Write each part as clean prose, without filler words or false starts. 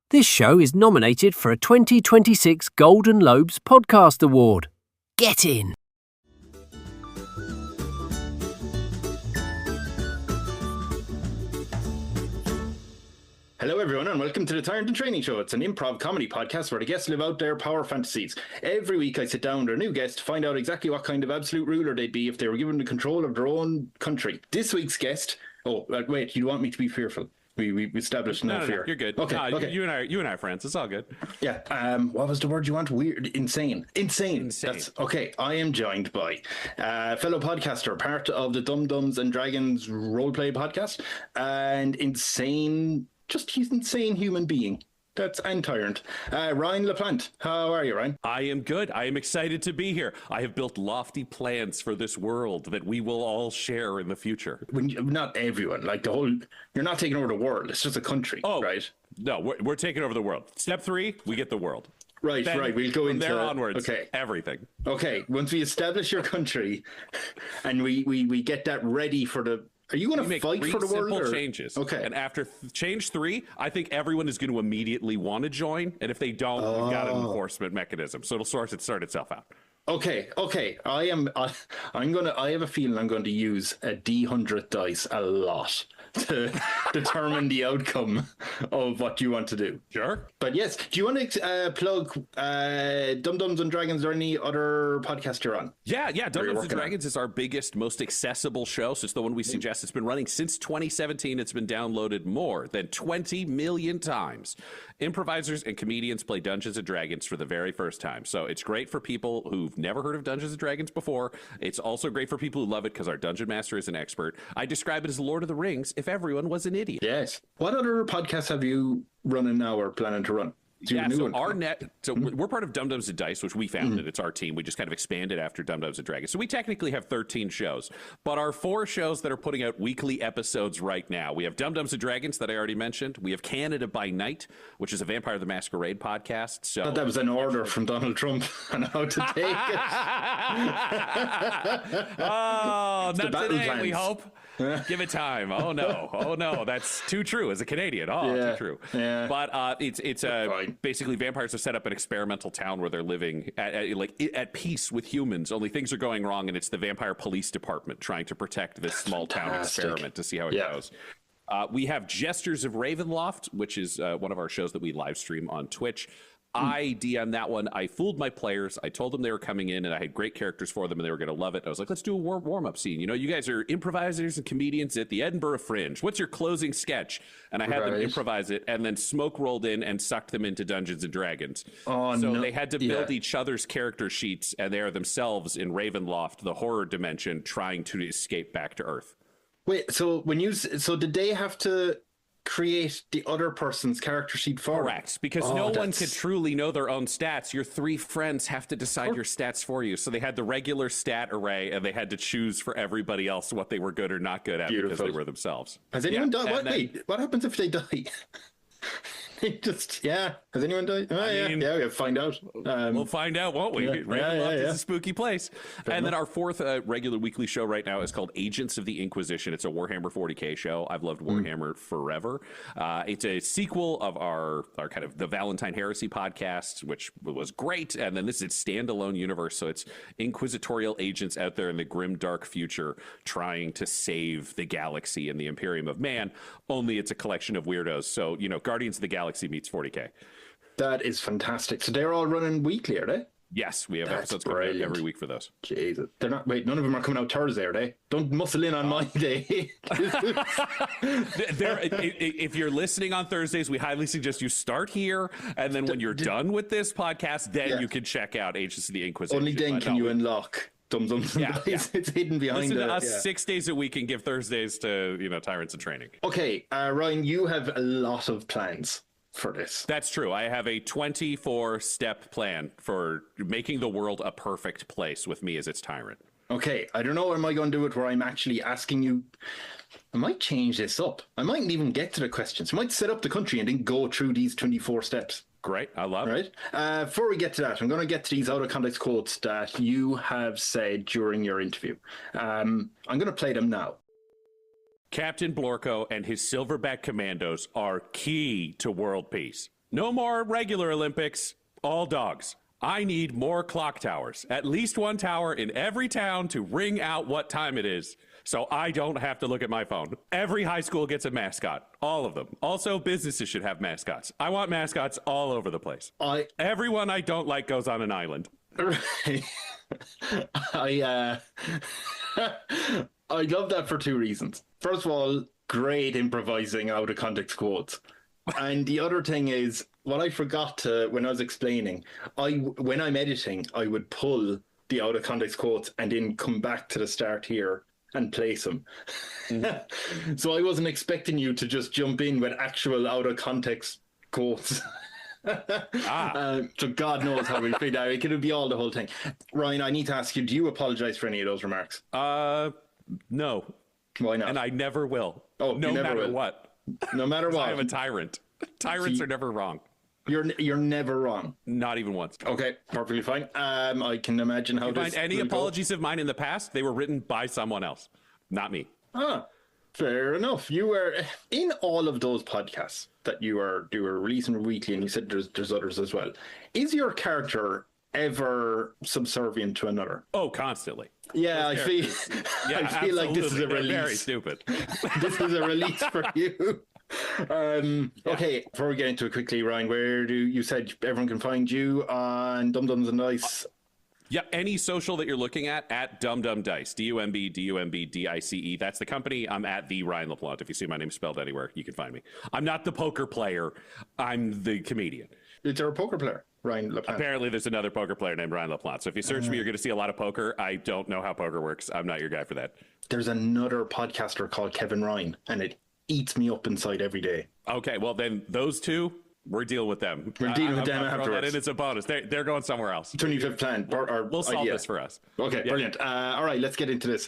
This show is nominated for a 2026 Golden Lobes Podcast Award. Get in! Hello everyone and welcome to the Tyrant and Training Show. It's an improv comedy podcast where the guests live out their power fantasies. Every week I sit down with a new guest to find out exactly what kind of absolute ruler they'd be if they were given the control of their own country. This week's guest... Oh, wait, you want me to be fearful? We established no fear. You're good. Okay, no, okay. You and I are friends. It's all good. Yeah. What was the word you want? Weird. Insane. That's okay. I am joined by fellow podcaster, part of the Dum-Dums and Dragons roleplay podcast, and he's insane human being. And Tyrant. Ryan LaPlante. How are you, Ryan? I am good. I am excited to be here. I have built lofty plans for this world that we will all share in the future. Not everyone. You're not taking over the world. It's just a country, right? No, we're taking over the world. Step 3, we get the world. Right. We'll go into there onwards. Okay. Everything. Okay. Once we establish your country, and we get that ready for the. Are you going to fight for the world? Simple changes. Okay. And after change 3, I think everyone is going to immediately want to join. And if they don't, we've got an enforcement mechanism. So it'll sort itself out. Okay. I have a feeling I'm going to use a D100 dice a lot to determine the outcome of what you want to do. Sure. But yes, do you want to plug Dum-Dums and Dragons or any other podcast you're on? Yeah. Dum-Dums and Dragons is our biggest, most accessible show. So it's the one we suggest. It's been running since 2017. It's been downloaded more than 20 million times. Improvisers and comedians play Dungeons and Dragons for the very first time. So it's great for people who've never heard of Dungeons and Dragons before. It's also great for people who love it because our Dungeon Master is an expert. I describe it as Lord of the Rings if everyone was an idiot. Yes. What other podcasts have you running now or planning to run? We're part of Dum-Dums and Dice, which we founded. It's our team. We just kind of expanded after Dum-Dums and Dragons. So we technically have 13 shows, but our 4 shows that are putting out weekly episodes right now. We have Dum-Dums and Dragons that I already mentioned. We have Canada by Night, which is a Vampire the Masquerade podcast. So I thought that was an order from Donald Trump on how to take it. Oh, it's not today, plans. we hope. Give it time. Oh no, that's too true as a Canadian. Too true. Yeah. But it's basically vampires have set up an experimental town where they're living at peace with humans. Only things are going wrong, and it's the vampire police department trying to protect this small town experiment to see how it goes. We have Jesters of Ravenloft, which is one of our shows that we live stream on Twitch. I DM that one. I fooled my players. I told them they were coming in and I had great characters for them and they were going to love it. I was like, let's do a warm-up scene. You guys are improvisers and comedians at the Edinburgh Fringe. What's your closing sketch? And I had them improvise it, and then smoke rolled in and sucked them into Dungeons and Dragons. They had to build each other's character sheets, and they are themselves in Ravenloft, the horror dimension, trying to escape back to Earth. Wait, so did they have to create the other person's character sheet for Correct, because no one could truly know their own stats. Your 3 friends have to decide your stats for you. So they had the regular stat array, and they had to choose for everybody else what they were good or not good at because they were themselves. Has anyone died? What happens if they die? Has anyone died? We'll find out. We'll find out, won't we? Ravenloft is a spooky place. Then our 4th regular weekly show right now is called Agents of the Inquisition. It's a Warhammer 40k show. I've loved Warhammer forever. It's a sequel of our kind of the Valentine Heresy podcast, which was great. And then this is standalone universe. So it's inquisitorial agents out there in the grim, dark future trying to save the galaxy and the Imperium of Man. Only it's a collection of weirdos. So, Guardians of the Galaxy meets 40k. That is fantastic. So they're all running weekly, are they? Yes, we have episodes coming out every week for those. Jesus. They're not. Wait, none of them are coming out Thursday, are they? Don't muscle in on my day. If you're listening on Thursdays, we highly suggest you start here, and then when you're done with this podcast, then you can check out Agents of the Inquisition. Only then can you unlock Dum-Dums and Dice. It's hidden behind Listen to us 6 days a week and give Thursdays to Tyrants and Training. Okay, Ryan, you have a lot of plans for this. That's true. I have a 24-step plan for making the world a perfect place with me as its tyrant. Okay, I don't know, am I going to do it where I'm actually asking you... I might change this up. I mightn't even get to the questions. I might set up the country and then go through these 24 steps. Great, I love it. Before we get to that, I'm going to get to these out-of-context quotes that you have said during your interview. I'm going to play them now. Captain Blorko and his Silverback Commandos are key to world peace. No more regular Olympics, all dogs. I need more clock towers. At least one tower in every town to ring out what time it is, so I don't have to look at my phone. Every high school gets a mascot. All of them. Also, businesses should have mascots. I want mascots all over the place. Everyone I don't like goes on an island. I love that for two reasons. First of all, great improvising out of context quotes. And the other thing is, what I forgot to, when I was explaining, when I'm editing, I would pull the out of context quotes and then come back to the start here and place them. So I wasn't expecting you to just jump in with actual out of context quotes. So God knows how we figured out. It could be all the whole thing. Ryan, I need to ask you, do you apologize for any of those remarks? No. Why not? And I never will. Oh, no matter what. No matter what. I am a tyrant. Tyrants are never wrong. You're never wrong. Not even once. Okay, perfectly fine. I can imagine how you find any apologies of mine in the past, they were written by someone else, not me. Fair enough. You were in all of those podcasts that you were releasing weekly, and you said there's others as well. Is your character ever subservient to another? Oh, constantly. Yeah, I feel like this is a release. Very stupid. This is a release for you. Okay, before we get into it quickly, Ryan, where you said everyone can find you on Dum Dums and Dice? Yeah, any social that you're looking at Dum Dum Dice, DUMBDICE. That's the company. I'm at the Ryan LaPlante. If you see my name spelled anywhere, you can find me. I'm not the poker player. I'm the comedian. Is there a poker player, Ryan LaPlante? Apparently, there's another poker player named Ryan LaPlante. So if you search me, you're going to see a lot of poker. I don't know how poker works. I'm not your guy for that. There's another podcaster called Kevin Ryan, and it eats me up inside every day. Okay, well then those two, we're dealing with them. We're dealing with them afterwards. That in, it's a bonus. They're going somewhere else. 25th plan. We'll solve this for us. Okay, yeah. Brilliant. All right, let's get into this.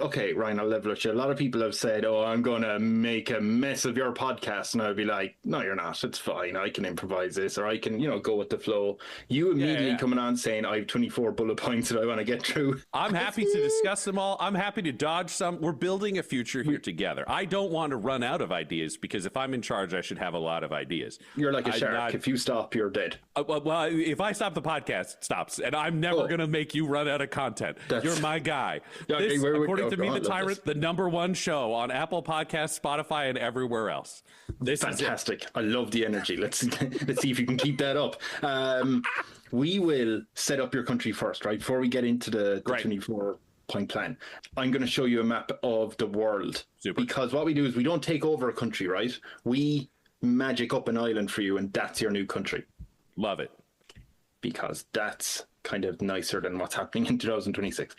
Okay, Ryan, I'll level with you. A lot of people have said, oh, I'm going to make a mess of your podcast. And I'll be like, no, you're not. It's fine. I can improvise this, or I can, go with the flow. You immediately coming on saying, I have 24 bullet points that I want to get through. I'm happy to discuss them all. I'm happy to dodge some. We're building a future here together. I don't want to run out of ideas, because if I'm in charge, I should have a lot of ideas. You're like a shark. If you stop, you're dead. Well, if I stop, the podcast stops. And I'm never going to make you run out of content. You're my guy. According to me, the Tyrant, the #1 show on Apple Podcasts, Spotify, and everywhere else. This fantastic. I love the energy. Let's see if you can keep that up. We will set up your country first, right? Before we get into the 24-point plan. I'm going to show you a map of the world. Super. Because what we do is we don't take over a country, right? We magic up an island for you, and that's your new country. Love it. Because that's kind of nicer than what's happening in 2026.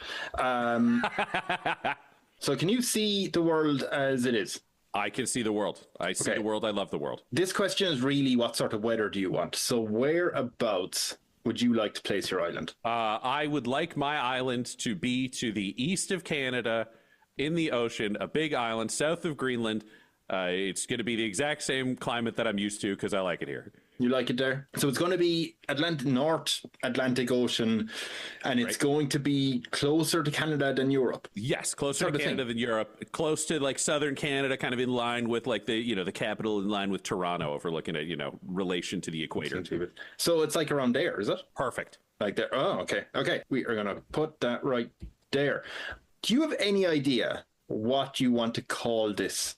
So can you see the world as it is? I can see the world. I see the world. I love the world. This question is really, what sort of weather do you want? So whereabouts would you like to place your island? I would like my island to be to the east of Canada, in the ocean, a big island south of Greenland. It's going to be the exact same climate that I'm used to, because I like it here. You like it there? So it's going to be North Atlantic Ocean, and it's going to be closer to Canada than Europe. Yes, closer to Canada than Europe. Close to like southern Canada, kind of in line with like the capital, in line with Toronto, if we're looking at relation to the equator. So it's like around there, is it? Perfect. Like there. Oh, okay. Okay, we are going to put that right there. Do you have any idea what you want to call this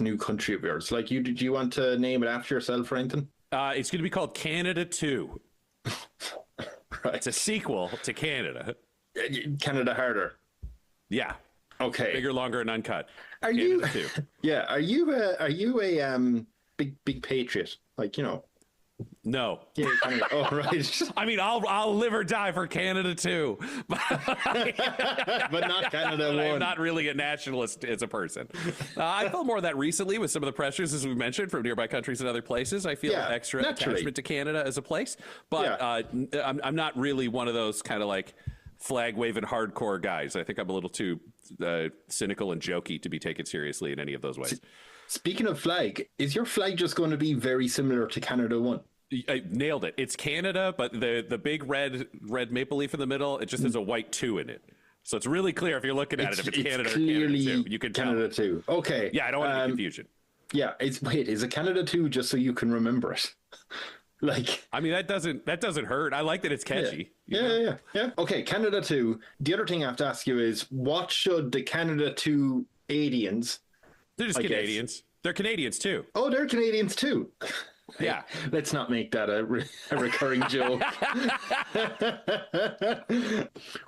new country of yours? Like, do you want to name it after yourself or anything? It's going to be called Canada 2. Right. It's a sequel to Canada. Canada Harder. Yeah. Okay. Bigger, longer, and uncut. Are Canada you? 2. Yeah. Are you a big patriot? Like, No. Yeah, Canada. Oh, right. I mean, I'll live or die for Canada too, but not Canada 1. I'm not really a nationalist as a person. I felt more of that recently with some of the pressures, as we mentioned, from nearby countries and other places. I feel extra attachment to Canada as a place, but I'm not really one of those kind of like flag waving hardcore guys. I think I'm a little too cynical and jokey to be taken seriously in any of those ways. Speaking of flag, is your flag just going to be very similar to Canada 1? I nailed it. It's Canada, but the big red maple leaf in the middle, it just has a white 2 in it. So it's really clear if you're looking at it, if it's Canada or Canada 2. You can tell. Canada 2. Okay. Yeah, I don't want any confusion. Yeah, is it Canada 2 just so you can remember it? Like, I mean, that doesn't hurt. I like that it's catchy. Yeah. Okay, Canada 2. The other thing I have to ask you is, what should the Canada 2 aliens? They're just Canadians. They're Canadians too. Oh, they're Canadians too. Yeah. Let's not make that a recurring joke.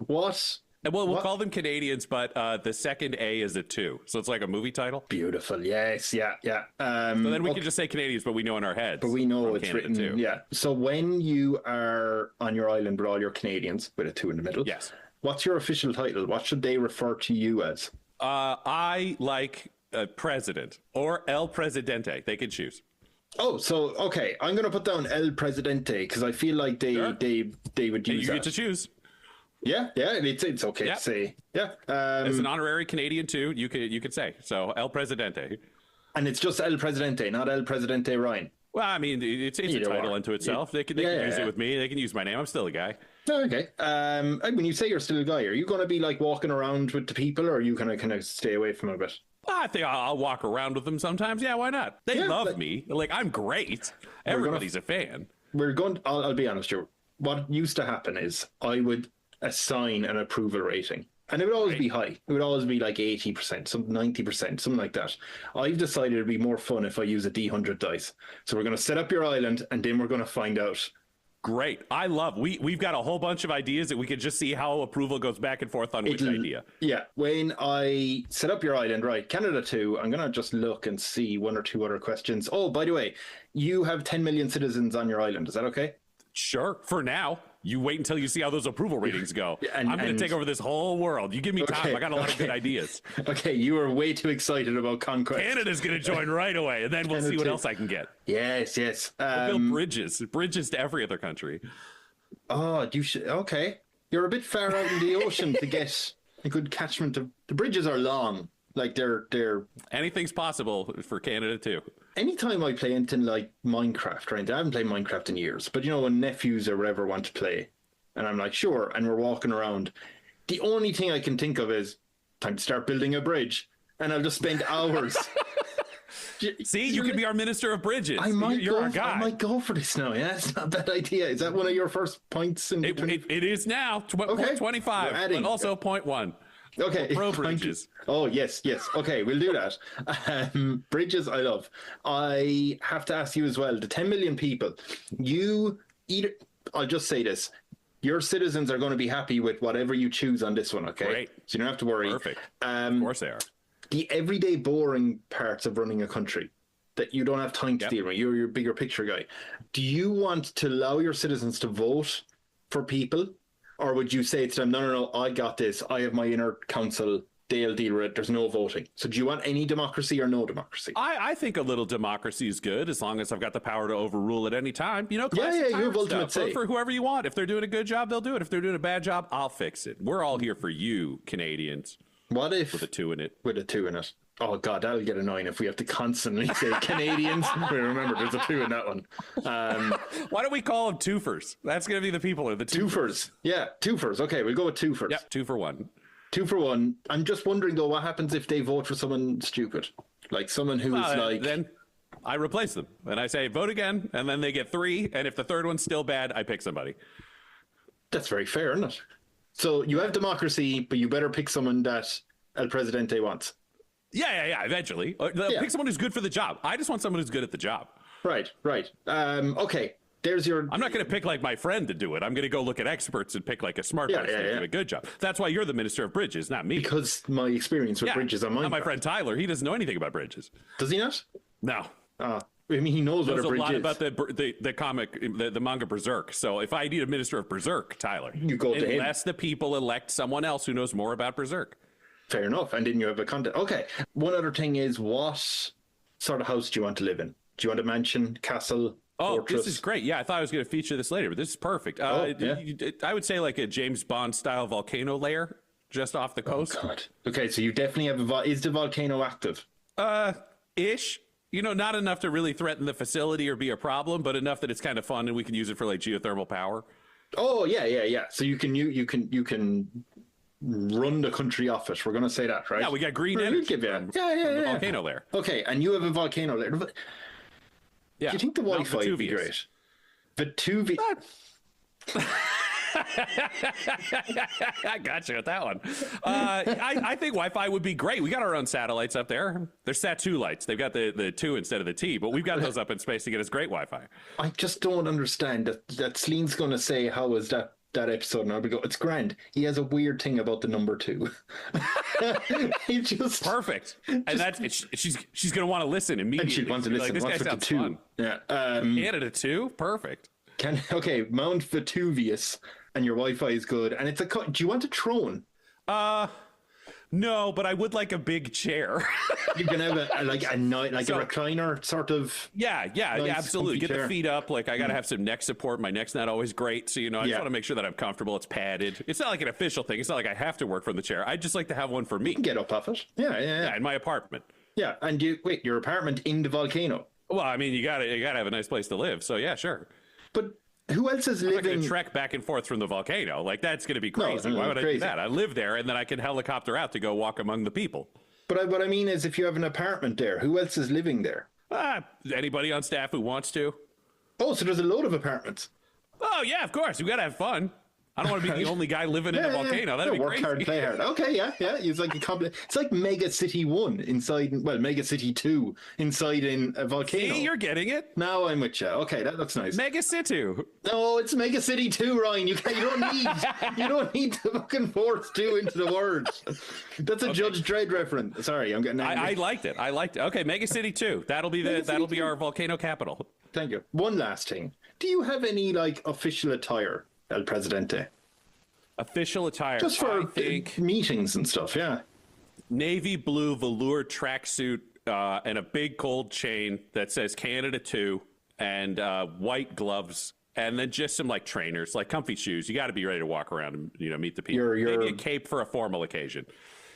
What? We'll call them Canadians, but the second A is a 2. So it's like a movie title. Beautiful. Yes. Yeah. So then we can just say Canadians, but we know in our heads. But we know it's Canada written. too. Yeah. So when you are on your island with all your Canadians, with a 2 in the middle. Yes. What's your official title? What should they refer to you as? I like president or El Presidente. They can choose. Oh, so okay. I'm going to put down El Presidente because I feel like they would use you that. You get to choose. Yeah, it's okay to say. Yeah. As an honorary Canadian too, you could say. So El Presidente. And it's just El Presidente, not El Presidente Ryan. Well, I mean, it's a title unto itself. They can use it with me. They can use my name. I'm still a guy. Okay. When you say you're still a guy, are you going to be like walking around with the people, or are you going to kind of stay away from it a bit? I think I'll walk around with them sometimes. Yeah, why not? They love me. Like, I'm great. Everybody's a fan. I'll be honest, Joe. What used to happen is I would assign an approval rating. And it would always be high. It would always be like 80%, some 90%, something like that. I've decided it'd be more fun if I use a D100 dice. So we're going to set up your island, and then we're going to find out. Great. I love. We've got a whole bunch of ideas that we could just see how approval goes back and forth on which idea. Yeah. When I set up your island, right, Canada 2, I'm going to just look and see 1 or 2 other questions. Oh, by the way, you have 10 million citizens on your island. Is that okay? Sure. For now. You wait until you see how those approval ratings go. I'm going to take over this whole world. You give me time. I got a lot of good ideas. Okay, you are way too excited about conquest. Canada's going to join right away, and then we'll see what else I can get. Yes. We'll build bridges to every other country. Oh, you should. Okay, you're a bit far out in the ocean to get a good catchment of. The bridges are long. Like they're anything's possible for Canada too. Anytime I play anything like Minecraft, right? I haven't played Minecraft in years, but you know, when nephews or whatever want to play, and I'm like, sure, and we're walking around, the only thing I can think of is time to start building a bridge, and I'll just spend hours. See, you could be our minister of bridges. You're our guy. I might go for this now. Yeah, it's not a bad idea. Is that one of your first points? It is now. Okay. 25, but also 0.1. Okay. Pro bridges. Oh, yes. Okay, we'll do that. Bridges, I love. I have to ask you as well, the 10 million people, I'll just say this. Your citizens are going to be happy with whatever you choose on this one, okay? Great. So you don't have to worry. Perfect. Of course they are. The everyday boring parts of running a country that you don't have time to deal with, you're your bigger picture guy. Do you want to allow your citizens to vote for people? Or would you say to them, no, I got this. I have my inner council. They'll deal with it. There's no voting. So do you want any democracy or no democracy? I think a little democracy is good as long as I've got the power to overrule at any time. You know, you have ultimate say. Vote for whoever you want. If they're doing a good job, they'll do it. If they're doing a bad job, I'll fix it. We're all here for you, Canadians. What if... With a 2 in it. With a 2 in it. Oh, God, that'll get annoying if we have to constantly say Canadians. Remember, there's a 2 in that one. Why don't we call them twofers? That's going to be the people or the twofers. Yeah, twofers. Okay, we'll go with twofers. Yep, 2 for 1. 2 for 1. I'm just wondering, though, what happens if they vote for someone stupid? Like someone who's Then I replace them. And I say, vote again, and then they get 3. And if the third one's still bad, I pick somebody. That's very fair, isn't it? So you have democracy, but you better pick someone that El Presidente wants. Yeah, eventually. Pick someone who's good for the job. I just want someone who's good at the job. Right. Okay, there's your... I'm not going to pick like my friend to do it. I'm going to go look at experts and pick like a smart person to do a good job. That's why you're the minister of bridges, not me. Because my experience with bridges on Minecraft. Not my friend Tyler. He doesn't know anything about bridges. Does he not? No. I mean, he knows what a bridge is. He knows a lot about the comic, the manga Berserk. So if I need a minister of Berserk, Tyler, you go to him. Unless the people elect someone else who knows more about Berserk. Fair enough. And then you have a content. Okay. One other thing is, what sort of house do you want to live in? Do you want a mansion, castle, fortress? This is great. Yeah, I thought I was going to feature this later, but this is perfect. I would say like a James Bond style volcano lair just off the coast. Oh, God. Okay, so you definitely have is the volcano active? Ish. You know, not enough to really threaten the facility or be a problem, but enough that it's kind of fun and we can use it for like geothermal power. Oh, yeah. So you can run the country off it. We're going to say that, right? Yeah, we got green We'll energy give you from the volcano layer. Okay, and you have a volcano layer. Yeah. Do you think the Mount Wi-Fi would be great? Vetuvius. I got you with that one. I think Wi-Fi would be great. We got our own satellites up there. They're Sat2 lights. They've got the 2 instead of the T, but we've got those up in space to get us great Wi-Fi. I just don't understand that Celine's going to say, how is that episode? And I'll be go, it's grand. He has a weird thing about the number 2. He just perfect. And she's going to want to listen immediately. And she'd want to listen. Like, this guy sounds 2. fun. Yeah. Canada 2? Perfect. Mount Vetuvius, and your Wi-Fi is good. And it's do you want a throne? No, but I would like a big chair. You can have a recliner sort of. Yeah, nice, absolutely. Get chair. the feet up. Like I got to have some neck support. My neck's not always great. So, I just want to make sure that I'm comfortable. It's padded. It's not like an official thing. It's not like I have to work from the chair. I'd just like to have one for me. You can get up off it. Yeah. In my apartment. Yeah. And your apartment in the volcano. Well, I mean, you gotta have a nice place to live. So yeah, sure. But who else is living? I'm not going to trek back and forth from the volcano. Like, that's going to be crazy. Why would I do that? I live there, and then I can helicopter out to go walk among the people. But what I mean is, if you have an apartment there, who else is living there? Anybody on staff who wants to. Oh, so there's a load of apartments. Oh, yeah, of course. We got to have fun. I don't want to be the only guy living in a volcano. That'd be work crazy. Hard, play hard. Okay, yeah. It's like it's like Mega City 1 inside, Mega City 2 inside in a volcano. See, you're getting it. Now I'm with you. Okay, that looks nice. Mega City. No, it's Mega City 2, Ryan. You don't need to fucking force 2 into the words. That's a Judge Dredd reference. Sorry, I'm getting angry. I liked it. Okay, Mega City 2. That'll be our volcano capital. Thank you. One last thing. Do you have any official attire, El Presidente? Official attire. Just for meetings and stuff, yeah. Navy blue velour tracksuit and a big gold chain that says Canada 2 and white gloves. And then just some trainers, comfy shoes. You got to be ready to walk around and meet the people. Maybe a cape for a formal occasion.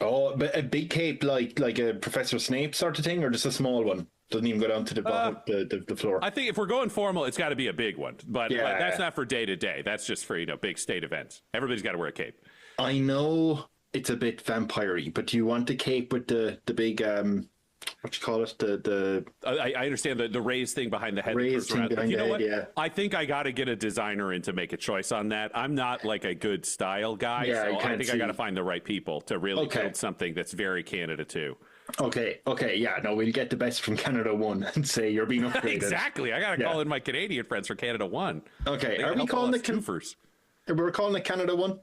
Oh, but a big cape like a Professor Snape sort of thing, or just a small one? Doesn't even go down to the bottom, the floor. I think if we're going formal, it's got to be a big one. But that's not for day to day. That's just for big state events. Everybody's got to wear a cape. I know it's a bit vampire-y, but do you want the cape with the big what you call it? I understand the raised thing behind the head. Raised thing behind the head, yeah. I think I got to get a designer in to make a choice on that. I'm not a good style guy, so I think I got to find the right people to really build something that's very Canada too. Okay, yeah, no, we'll get the best from Canada 1 and say you're being upgraded. Exactly. I got to call in my Canadian friends for Canada 1. Okay, are we calling it Toofers? We're calling it Canada 1?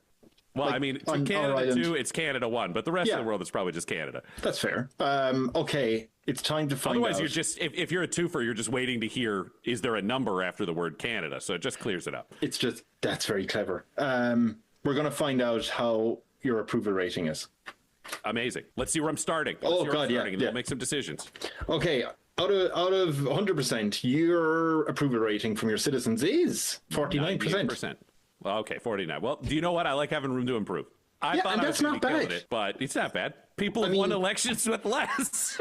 Well, I mean, for Canada 2, it's Canada 1, but the rest of the world is probably just Canada. That's fair. Okay, it's time to find out. Otherwise, you're just, if you're a twofer, you're just waiting to hear, is there a number after the word Canada? So it just clears it up. It's just, that's very clever. We're going to find out how your approval rating is. Amazing. Let's see where I'm starting. And we'll make some decisions. Okay, out of 100%, your approval rating from your citizens is 49%. Well, okay, 49. Well, do you know what? I like having room to improve. I thought and that's not bad. It, but it's not bad. People have won elections with less.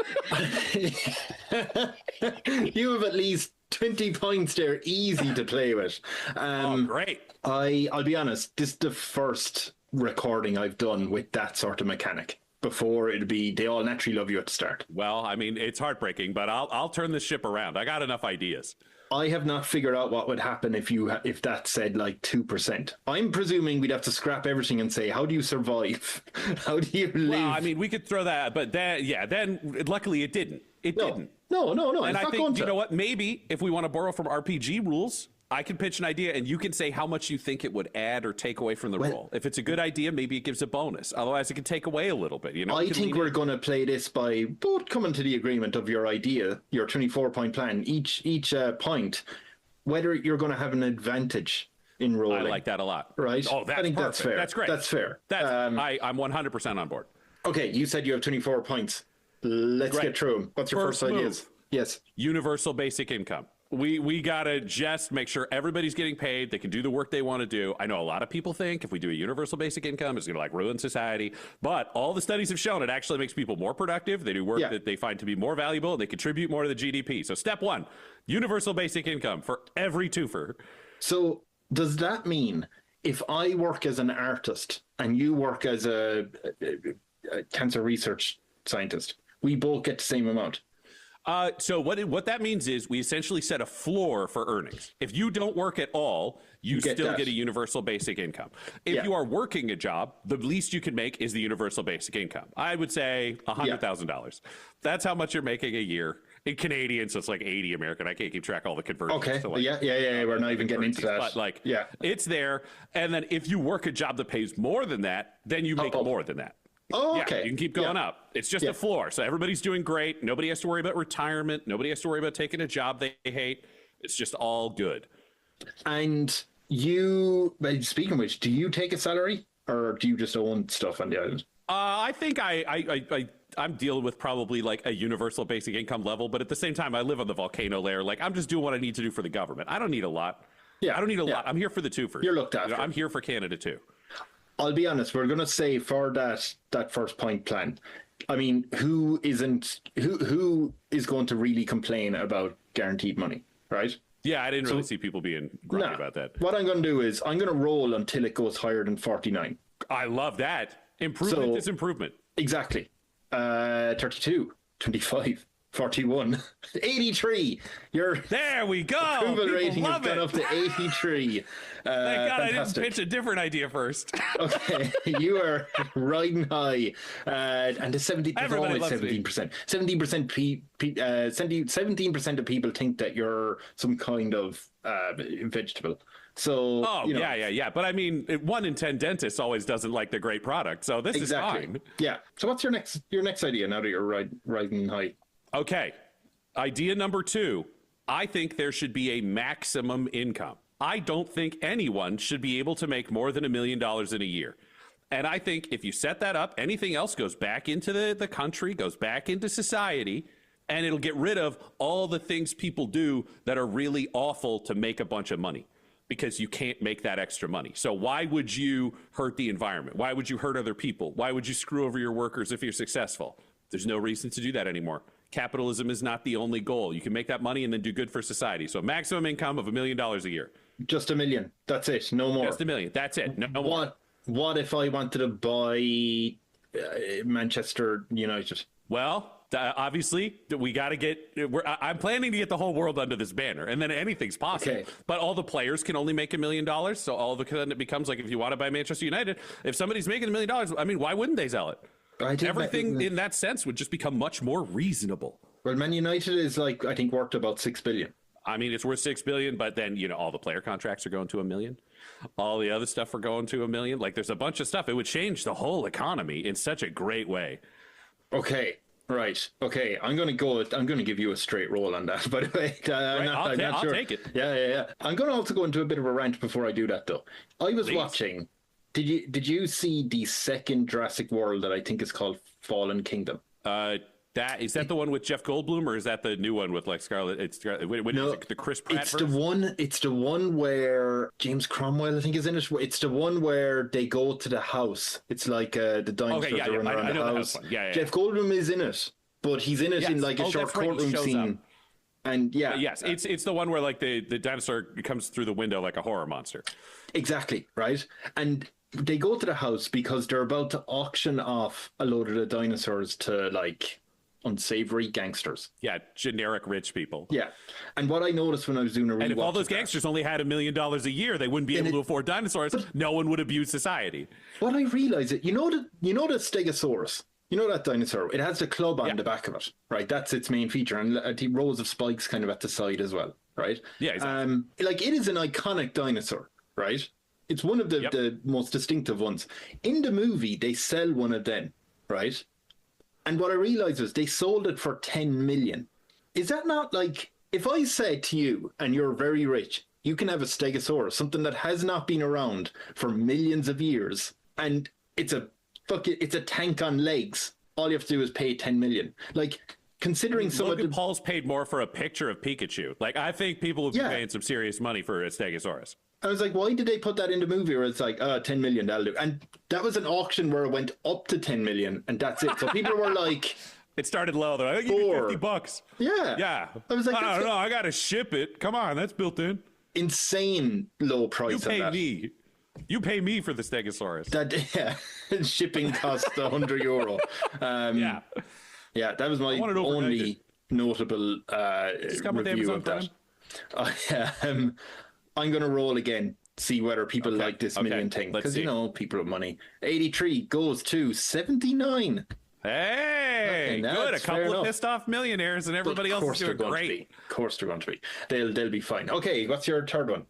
You have at least 20 points there, easy to play with. Great. I'll be honest, this is the first recording I've done with that sort of mechanic. Before it'd be, they all naturally love you at the start. Well, I mean, it's heartbreaking, but I'll turn this ship around. I got enough ideas. I have not figured out what would happen if that said 2%. I'm presuming we'd have to scrap everything and say, how do you survive? How do you live? Well, I mean, we could throw that, but then luckily it didn't. It didn't. No. And I think, you know what? Maybe if we want to borrow from RPG rules, I can pitch an idea and you can say how much you think it would add or take away from the roll. If it's a good idea, maybe it gives a bonus. Otherwise, it can take away a little bit. I think we're going to play this by both coming to the agreement of your idea, your 24-point plan, each point, whether you're going to have an advantage in rolling. I like that a lot. Right? Oh, that's perfect. That's fair. That's great. That's fair. I'm 100% on board. Okay, you said you have 24 points. Let's get through them. What's your first ideas? Yes. Universal basic income. We gotta just make sure everybody's getting paid. They can do the work they want to do. I know a lot of people think if we do a universal basic income, it's gonna ruin society. But all the studies have shown it actually makes people more productive. They do work that they find to be more valuable, and they contribute more to the GDP. So step 1, universal basic income for every twofer. So does that mean if I work as an artist and you work as a cancer research scientist, we both get the same amount. So what that means is we essentially set a floor for earnings. If you don't work at all, you still get a universal basic income. If you are working a job, the least you can make is the universal basic income. I would say $100,000. That's how much you're making a year. In Canadian, so it's like 80 American. I can't keep track of all the conversions. Okay. So like, yeah. We're not even getting into that. But like, it's there. And then if you work a job that pays more than that, then you make more than that. Oh, okay. Yeah, you can keep going up. It's just a floor. So everybody's doing great. Nobody has to worry about retirement. Nobody has to worry about taking a job they hate. It's just all good. And you, speaking of which, do you take a salary or do you just own stuff on the island? I think I'm dealing with probably like a universal basic income level, but at the same time, I live on the volcano layer. Like I'm just doing what I need to do for the government. I don't need a lot. I don't need a lot. I'm here for the twofers. You're looked after. I'm here for Canada too. I'll be honest. We're going to say for that first point plan. I mean, who is going to really complain about guaranteed money, right? Yeah, I didn't really see people being grumpy about that. What I'm going to do is I'm going to roll until it goes higher than 49. I love that. Improvement is improvement. Exactly. 32, 25, 41, 83. There we go. Approval People rating has love gone it. up to 83. Thank God fantastic. I didn't pitch a different idea first. Okay, you are riding high, and the 17%. 17% of people think that you're some kind of vegetable. So, yeah. But I mean, 1 in 10 dentists always doesn't like the great product, so this is fine. Yeah. So, what's your next idea now that you're riding high? Okay, idea number 2. I think there should be a maximum income. I don't think anyone should be able to make more than $1 million in a year. And I think if you set that up, anything else goes back into the country, goes back into society, and it'll get rid of all the things people do that are really awful to make a bunch of money, because you can't make that extra money. So why would you hurt the environment? Why would you hurt other people? Why would you screw over your workers if you're successful? There's no reason to do that anymore. Capitalism is not the only goal. You can make that money and then do good for society. So maximum income of $1 million a year. Just $1 million. That's it. No more. Just $1 million. That's it. No more. What if I wanted to buy Manchester United? Well, obviously, we got to get. I'm planning to get the whole world under this banner, and then anything's possible. Okay. But all the players can only make $1 million. So all of a sudden, it becomes like if you want to buy Manchester United, if somebody's making $1 million, I mean, why wouldn't they sell it? Everything in that sense would just become much more reasonable. Well, Man United is I think worth about $6 billion. I mean, it's worth $6 billion, but then all the player contracts are going to $1 million. All the other stuff are going to $1 million. Like, there's a bunch of stuff. It would change the whole economy in such a great way. Okay, right. Okay, I'm going to give you a straight roll on that. By the way, I'll take it. Yeah. I'm going to also go into a bit of a rant before I do that, though. I was watching. Did you see the second Jurassic World that I think is called Fallen Kingdom? Is that the one with Jeff Goldblum, or is that the new one with Scarlett? The Chris Pratt version? It's the one where James Cromwell, I think, is in it. It's the one where they go to the house. It's like the dinosaurs are running around the house. Yeah. Jeff Goldblum is in it, but he's in it in like a short courtroom scene. And yes, it's the one where like the dinosaur comes through the window like a horror monster. Exactly, right? And they go to the house because they're about to auction off a load of the dinosaurs to like unsavory gangsters. Yeah, generic rich people. Yeah. And what I noticed when I was doing a rewatch, and if all those gangsters only had $1 million a year, they wouldn't be able to afford dinosaurs. No one would abuse society. What I realized is, you know the Stegosaurus, that dinosaur, it has the club on the back of it, right? That's its main feature, and the rows of spikes kind of at the side as well, right? Yeah, exactly. It is an iconic dinosaur, right? It's one of the most distinctive ones. In the movie, they sell one of them, right? And what I realized was they sold it for $10 million. Is that not like, if I said to you, and you're very rich, you can have a Stegosaurus, something that has not been around for millions of years, and it's a tank on legs. All you have to do is pay $10 million. Like, considering Logan Paul's paid more for a picture of Pikachu. Like, I think people would be paying some serious money for a Stegosaurus. I was like, why did they put that in the movie where it's like, $10 million, that'll do? And that was an auction where it went up to $10 million, and that's it. So people were like... It started low. They're like, $50. Yeah. I was like, I don't know. I got to ship it. Come on, that's built in. Insane low price. You pay me. You pay me for the Stegosaurus. That shipping cost €100. Yeah, that was my only notable review of that. I'm going to roll again, see whether people like this million thing, because people with money. 83 goes to 79. Hey, good. A couple of pissed off millionaires, and everybody else is doing great. Of course they're going to be. They'll be fine. Okay, what's your third one?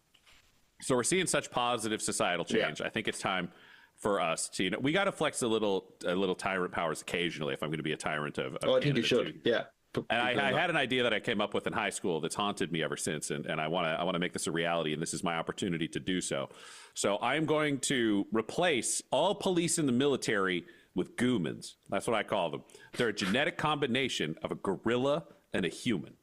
So we're seeing such positive societal change. I think it's time for us to, we got to flex a little tyrant powers occasionally if I'm going to be a tyrant of I think you should. Too. Yeah. And I had an idea that I came up with in high school that's haunted me ever since, and I want to make this a reality, and this is my opportunity to do so. So I'm going to replace all police in the military with goomans. That's what I call them. They're a genetic combination of a gorilla and a human.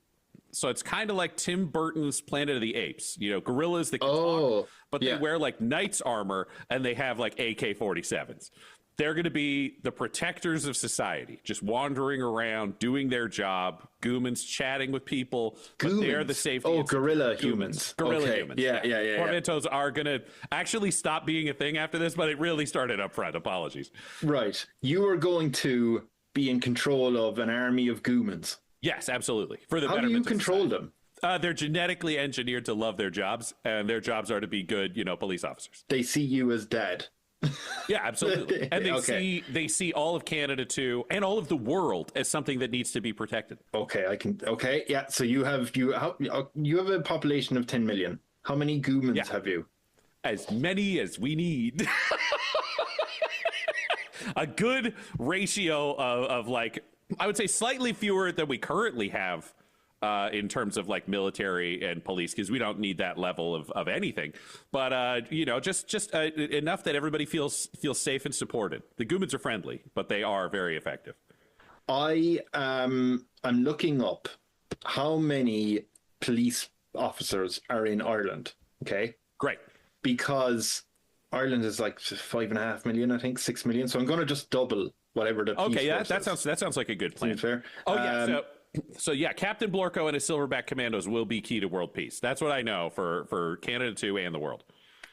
So it's kind of like Tim Burton's Planet of the Apes. Gorillas that can talk, but they wear like knight's armor and they have like AK-47s. They're going to be the protectors of society, just wandering around, doing their job. Goomans chatting with people, but they're the safety. Oh, gorilla humans. Gorilla humans. Yeah. Portmanteaus are going to actually stop being a thing after this, but it really started up front. Apologies. Right. You are going to be in control of an army of goomans. Yes, absolutely. For the How do you control them? They're genetically engineered to love their jobs, and their jobs are to be good, police officers. They see you as dad. Yeah, absolutely. And they see all of Canada too, and all of the world as something that needs to be protected. Okay, yeah. So you have a population of 10 million. How many goomans have you? As many as we need. A good ratio of like, I would say slightly fewer than we currently have in terms of like military and police, because we don't need that level of anything. But just enough that everybody feels safe and supported. The goomans are friendly, but they are very effective. I'm looking up how many police officers are in Ireland. Okay, great, because Ireland is like 5.5 million, I think 6 million. So I'm going to just double whatever the police force is. That sounds like a good plan. Seems fair. So yeah, Captain Blorko and his Silverback Commandos will be key to world peace. That's what I know for Canada too and the world.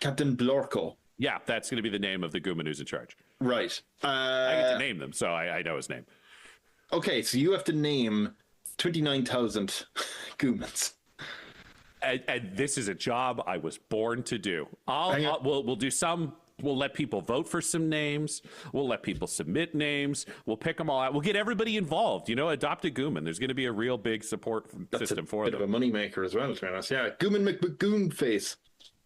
Captain Blorko. Yeah, that's going to be the name of the Gooman who's in charge. Right. I get to name them, so I know his name. Okay, so you have to name 29,000 Goomans. And this is a job I was born to do. We'll do some. We'll let people vote for some names. We'll let people submit names. We'll pick them all out. We'll get everybody involved. Adopt a Gooman. There's going to be a real big support system for them. That's a bit of a moneymaker as well, to be honest. Yeah, Gooman McBagoon face.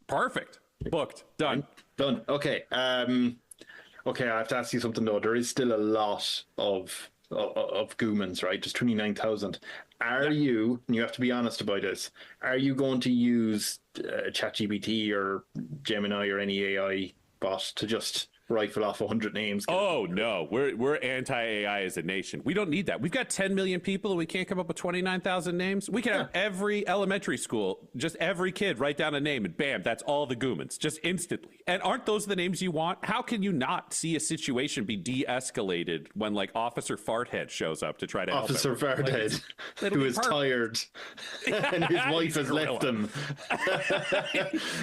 Perfect. Booked. Done. Okay. Okay, I have to ask you something though. There is still a lot of Goomans, right? Just 29,000. Are you, and you have to be honest about this, are you going to use ChatGPT or Gemini or any AI bot to just rifle off 100 names? Oh no, we're anti-AI as a nation. We don't need that. We've got 10 million people and we can't come up with 29,000 names. We can have every elementary school, just every kid write down a name and bam, that's all the Goomans, just instantly. And aren't those the names you want? How can you not see a situation be de-escalated when like Officer Farthead shows up to try to help Officer Farthead, who is tired and his wife has left him.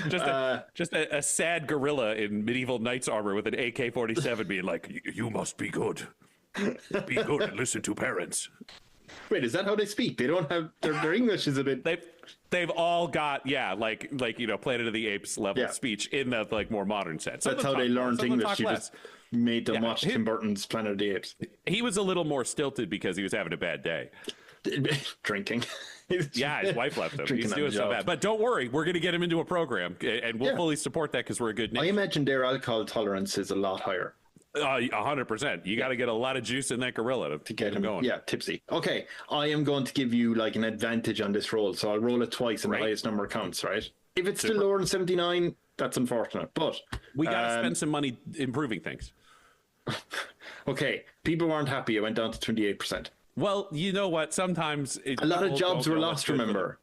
just a sad gorilla in medieval knight's armor with an AK-47 being like, you must be good. Be good and listen to parents. Wait, is that how they speak? They don't have their English is a bit. They've all got like Planet of the Apes level speech in the like more modern sense. That's how they learned English. You just made them watch Tim Burton's Planet of the Apes. He was a little more stilted because he was having a bad day. Drinking. Yeah, his wife left him. He's doing so bad. But don't worry, we're going to get him into a program, and we'll fully support that because we're a good nation. I imagine their alcohol tolerance is a lot higher. 100%. You got to get a lot of juice in that gorilla to get him going. Yeah, tipsy. Okay, I am going to give you like an advantage on this roll, so I'll roll it twice and the highest number counts, right? If it's still lower than 79, that's unfortunate. But we got to spend some money improving things. Okay, people weren't happy. It went down to 28%. Well, you know what? Sometimes a lot of jobs were lost. Remember?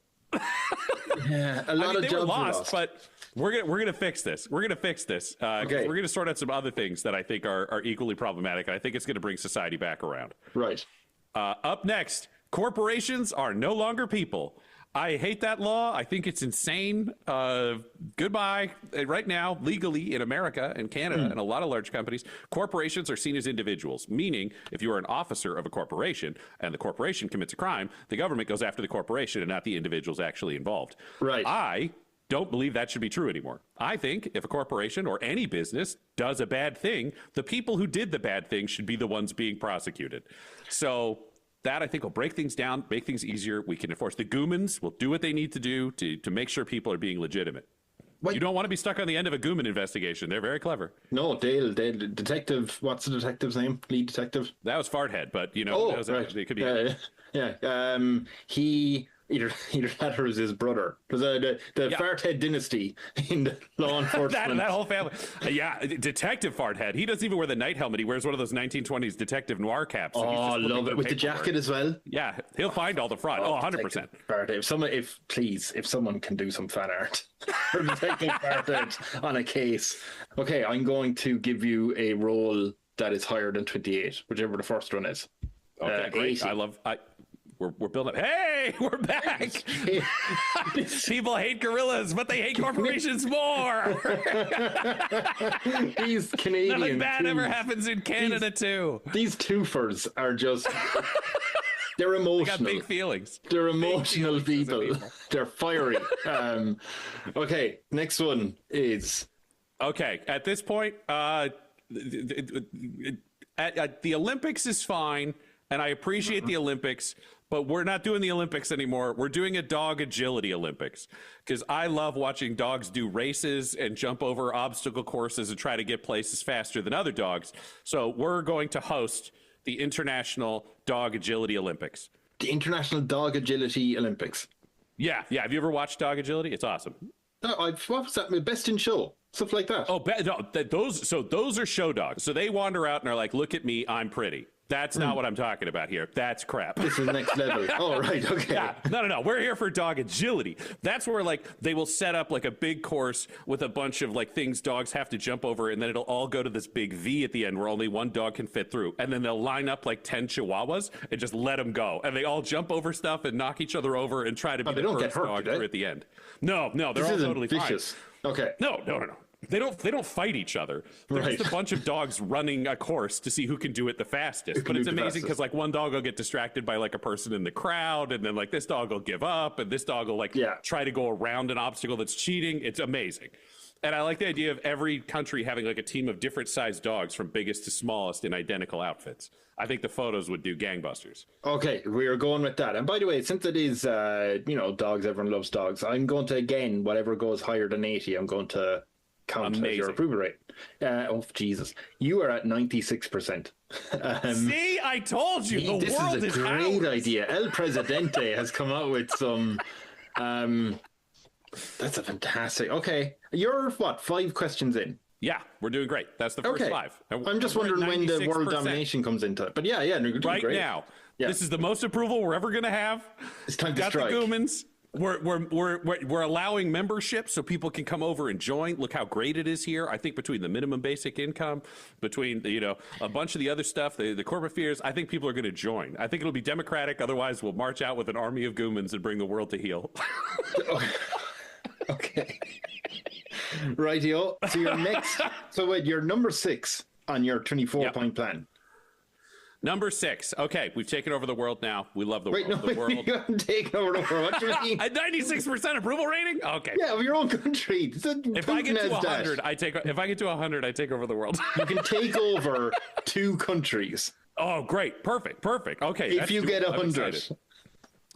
Yeah, a lot of jobs were lost. But we're gonna fix this. We're gonna fix this. Okay. We're gonna sort out some other things that I think are equally problematic, and I think it's gonna bring society back around. Right. Up next, corporations are no longer people. I hate that law. I think it's insane. Goodbye. Right now, legally in America and Canada and a lot of large companies, corporations are seen as individuals, meaning if you are an officer of a corporation and the corporation commits a crime, the government goes after the corporation and not the individuals actually involved. Right. I don't believe that should be true anymore. I think if a corporation or any business does a bad thing, the people who did the bad thing should be the ones being prosecuted. So that, I think, will break things down, make things easier. We can enforce. The Goomans will do what they need to do to make sure people are being legitimate. Wait. You don't want to be stuck on the end of a Gooman investigation. They're very clever. No, Dale, detective. What's the detective's name? Lead detective. That was Farthead, but you know, right. It could be. Yeah. He either that or it was his brother. Because the Farthead dynasty in the law enforcement. that whole family. Detective Farthead. He doesn't even wear the night helmet. He wears one of those 1920s detective noir caps. Oh, I love it with the jacket as well. Yeah, he'll find all the fraud. 100%. Farthead. If someone can do some fan art for Detective Farthead on a case. Okay, I'm going to give you a roll that is higher than 28, whichever the first one is. Okay, great. 80. We're building up. Hey, we're back. People hate gorillas, but they hate corporations more. These Canadians. Nothing bad ever happens in Canada, too. These twofers are just... They're emotional. They got big feelings. They're emotional people. They're fiery. Okay, next one is... Okay, at this point, at the Olympics is fine, and I appreciate the Olympics, but we're not doing the Olympics anymore. We're doing a dog agility Olympics, because I love watching dogs do races and jump over obstacle courses and try to get places faster than other dogs. So we're going to host the International Dog Agility Olympics. The International Dog Agility Olympics. Yeah. Have you ever watched Dog Agility? It's awesome. No, what was that? Best in Show. Stuff like that. Those are show dogs. So they wander out and are like, look at me, I'm pretty. That's not what I'm talking about here. That's crap. This is next level. Oh, right. Okay. Yeah. No. We're here for dog agility. That's where like they will set up like a big course with a bunch of like things dogs have to jump over, and then it'll all go to this big V at the end where only one dog can fit through. And then they'll line up like 10 chihuahuas and just let them go. And they all jump over stuff and knock each other over and try to be the first dog through at the end. No, they're all totally vicious. Fine. Okay. No. They don't fight each other. They're just a bunch of dogs running a course to see who can do it the fastest. But it's amazing because like one dog will get distracted by like a person in the crowd, and then like this dog will give up, and this dog will like try to go around an obstacle that's cheating. It's amazing. And I like the idea of every country having like a team of different sized dogs from biggest to smallest in identical outfits. I think the photos would do gangbusters. Okay, we are going with that. And by the way, since it is, dogs, everyone loves dogs, I'm going to, again, whatever goes higher than 80, I'm going to count as your approval rate. Jesus. You are at 96%. See, I told you, the this world is a great idea. El Presidente has come out with some... that's a fantastic... Okay, you're, 5 questions in? Yeah, we're doing great. That's the first 5. I'm just wondering when the world domination comes into it. But yeah, you're doing right great. Now. Yeah. This is the most approval we're ever going to have. It's time to strike. Got the Goomans. We're allowing membership so people can come over and join. Look how great it is here. I think between the minimum basic income, between a bunch of the other stuff, the corporate fears, I think people are going to join. I think it'll be democratic. Otherwise, we'll march out with an army of Goomans and bring the world to heel. Okay. Rightio. So you're next. So wait, you're number 6 on your 24-point plan. Number 6. Okay, we've taken over the world now. We love the world. The world. You haven't taken over the world. What do you mean? A 96% approval rating? Okay. Yeah, of your own country. If I get to 100, I take over the world. You can take over 2 countries. Oh, great. Perfect. Okay. If you get 100.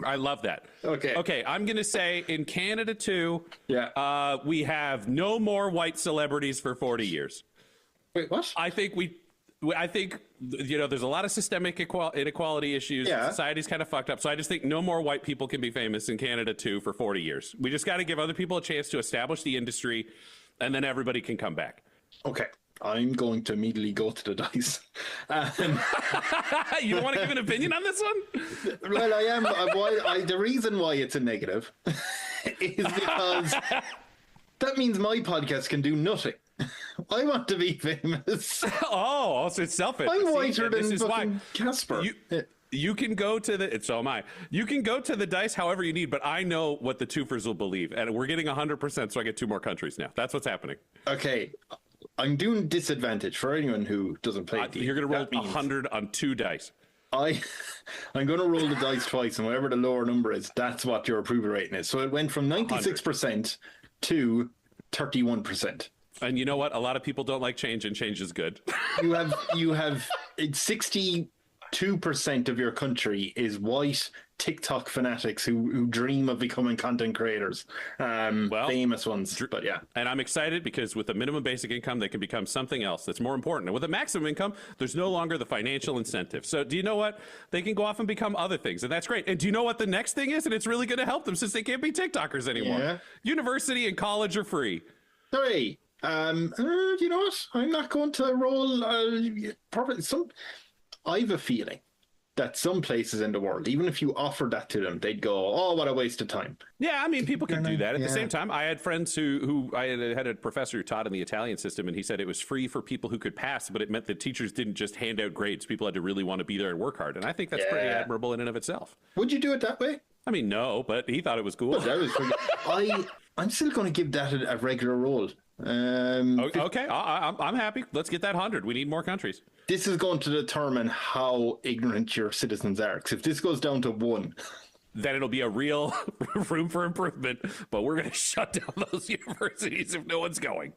I love that. Okay, I'm going to say in Canada, too, we have no more white celebrities for 40 years. Wait, what? I think there's a lot of systemic inequality issues. Yeah. Society's kind of fucked up. So I just think no more white people can be famous in Canada, too, for 40 years. We just got to give other people a chance to establish the industry, and then everybody can come back. Okay. I'm going to immediately go to the dice. You don't want to give an opinion on this one? Well, I am. The reason why it's a negative is because that means my podcast can do nothing. I want to be famous. Oh, so it's selfish. I'm whiter than fucking Casper. You can go to the, so am I. You can go to the dice however you need, but I know what the twofers will believe. And we're getting 100%, so I get 2 more countries now. That's what's happening. Okay. I'm doing disadvantage for anyone who doesn't play. You're going to roll 100 on 2 dice. I'm going to roll the dice twice, and whatever the lower number is, that's what your approval rating is. So it went from 96% to 31%. And you know what? A lot of people don't like change, and change is good. You have 62% of your country is white TikTok fanatics who dream of becoming content creators. Famous ones, but yeah. And I'm excited because with a minimum basic income, they can become something else that's more important. And with a maximum income, there's no longer the financial incentive. So do you know what? They can go off and become other things, and that's great. And do you know what the next thing is? And it's really going to help them since they can't be TikTokers anymore. Yeah. University and college are free. Hooray. You know what? I'm not going to roll. I have a feeling that some places in the world, even if you offered that to them, they'd go, "Oh, what a waste of time." Yeah, I mean, people can do that. At the same time, I had friends who I had a professor who taught in the Italian system, and he said it was free for people who could pass, but it meant that teachers didn't just hand out grades. People had to really want to be there and work hard, and I think that's pretty admirable in and of itself. Would you do it that way? I mean, no, but he thought it was cool. Well, that was pretty... I'm still going to give that a regular roll. Okay, I'm happy. Let's get that 100. We need more countries. This is going to determine how ignorant your citizens are. Because if this goes down to 1, then it'll be a real room for improvement. But we're going to shut down those universities if no one's going.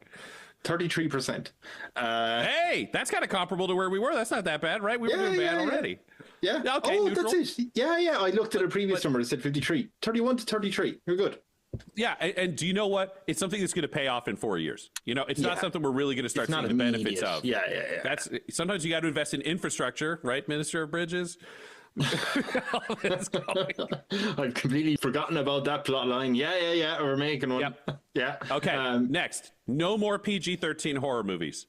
33%. Hey, that's kind of comparable to where we were. That's not that bad, right? We were doing bad already. Yeah. Okay. Oh, neutral. that's it. Yeah. I looked at a previous number. It said 53. 31 to 33. You're good. Yeah, and do you know what? It's something that's going to pay off in 4 years. You know, it's not something we're really going to start seeing the benefits of. Yeah. That's sometimes you got to invest in infrastructure, right, Minister of Bridges? I've completely forgotten about that plot line. Yeah. We're making one. Yep. Yeah. Okay. Next, no more PG-13 horror movies.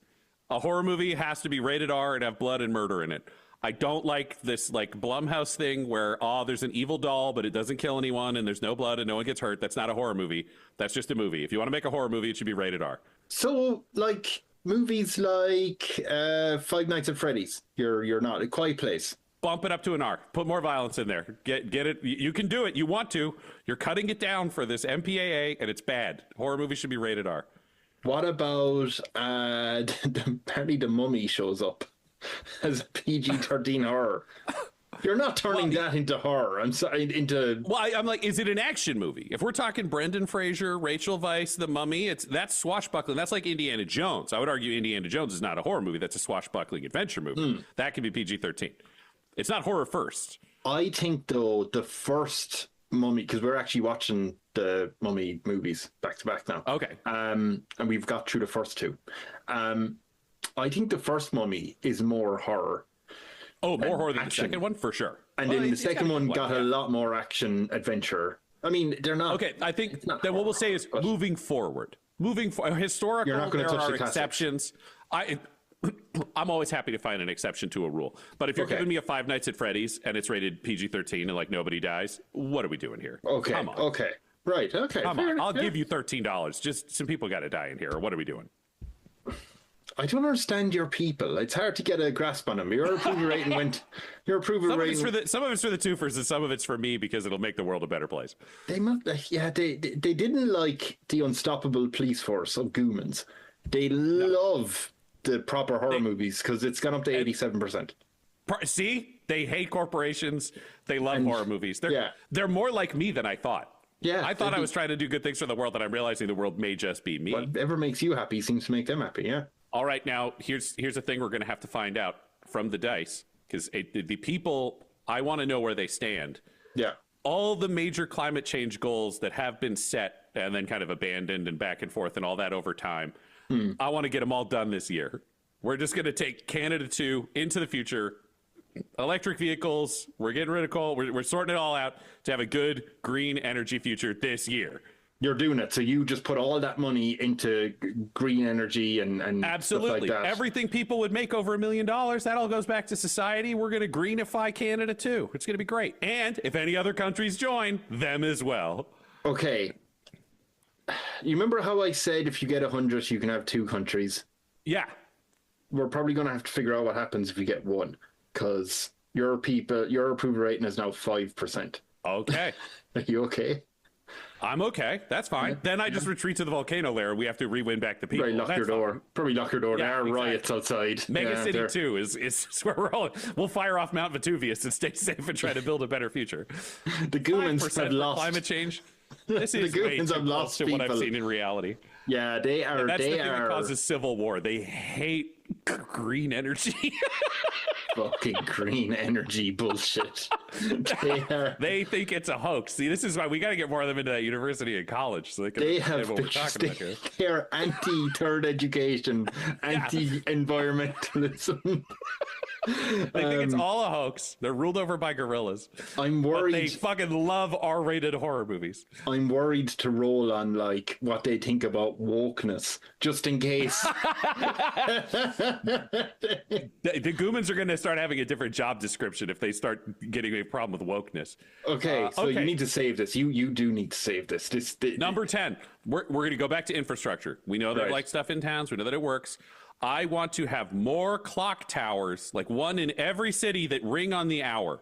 A horror movie has to be rated R and have blood and murder in it. I don't like this like Blumhouse thing where, there's an evil doll, but it doesn't kill anyone and there's no blood and no one gets hurt. That's not a horror movie. That's just a movie. If you want to make a horror movie, it should be rated R. So, like, movies like Five Nights at Freddy's, you're not. A Quiet Place. Bump it up to an R. Put more violence in there. Get it. You can do it. You want to. You're cutting it down for this MPAA, and it's bad. Horror movies should be rated R. What about apparently the Mummy shows up as a PG-13 horror? You're not turning that into horror. I'm sorry, into... Well, I'm like, is it an action movie? If we're talking Brendan Fraser, Rachel Weisz, The Mummy, that's swashbuckling. That's like Indiana Jones. I would argue Indiana Jones is not a horror movie. That's a swashbuckling adventure movie. That can be PG-13. It's not horror first. I think, though, the first Mummy, because we're actually watching the Mummy movies back to back now. Okay. And we've got through the first 2. I think the first Mummy is more horror. Oh, more horror than the second one, for sure. And then the second one got a lot more action adventure. I mean, they're not... Okay, I think that what we'll say is moving forward. Historical, you're not going to touch the exceptions. I'm always happy to find an exception to a rule. But if you're giving me a Five Nights at Freddy's and it's rated PG-13 and like nobody dies, what are we doing here? Okay, come on. Okay, right, okay. Come on, I'll give you $13. Just some people got to die in here, or what are we doing? I don't understand your people. It's hard to get a grasp on them. Your approval rating went... Your approval rating... Some of it's for the twofers and some of it's for me because it'll make the world a better place. They didn't like the unstoppable police force of Goomans. They love the proper horror movies because it's gone up to 87%. See? They hate corporations. They love horror movies. They're more like me than I thought. Yeah, I thought I was trying to do good things for the world, and I'm realizing the world may just be me. Whatever makes you happy seems to make them happy, yeah. All right, now, here's the thing we're going to have to find out from the dice, because the people, I want to know where they stand. Yeah. All the major climate change goals that have been set and then kind of abandoned and back and forth and all that over time, I want to get them all done this year. We're just going to take Canada 2 into the future. Electric vehicles, we're getting rid of coal, we're sorting it all out to have a good green energy future this year. You're doing it, so you just put all that money into green energy and absolutely stuff like that. Everything people would make over $1 million, that all goes back to society. We're going to greenify Canada too. It's going to be great. And if any other countries join, them as well. Okay. You remember how I said if you get 100, you can have 2 countries? Yeah. We're probably going to have to figure out what happens if you get 1. Because Your approval rating is now 5%. Okay. Are you okay? I'm okay. That's fine. Then I just retreat to the volcano lair. We have to re-win back the people. Probably lock your door. Probably lock your door. Yeah, there are exactly. riots outside. Mega City 2 is where we're all. We'll fire off Mount Vesuvius and stay safe and try to build a better future. The Goomans 5% have lost. climate change. This is The way Goomans too have close lost to what I've people. seen in reality. Yeah, they are. And that's they the thing are that causes civil war. They hate green energy. fucking green energy bullshit. They think it's a hoax. See, this is why we got to get more of them into that university and college so they can understand what we're talking about here. They are anti-third education, anti-environmentalism. They think it's all a hoax. They're ruled over by gorillas. I'm But worried. they fucking love R-rated horror movies. I'm worried to roll on like what they think about wokeness, just in case. The Goomans are going to start having a different job description if they start getting a problem with wokeness. Okay, so okay. you need to save this. You do need to save this. Number 10, we're going to go back to infrastructure. We know that Right. like stuff in towns. We know that it works. I want to have more clock towers, like one in every city that ring on the hour,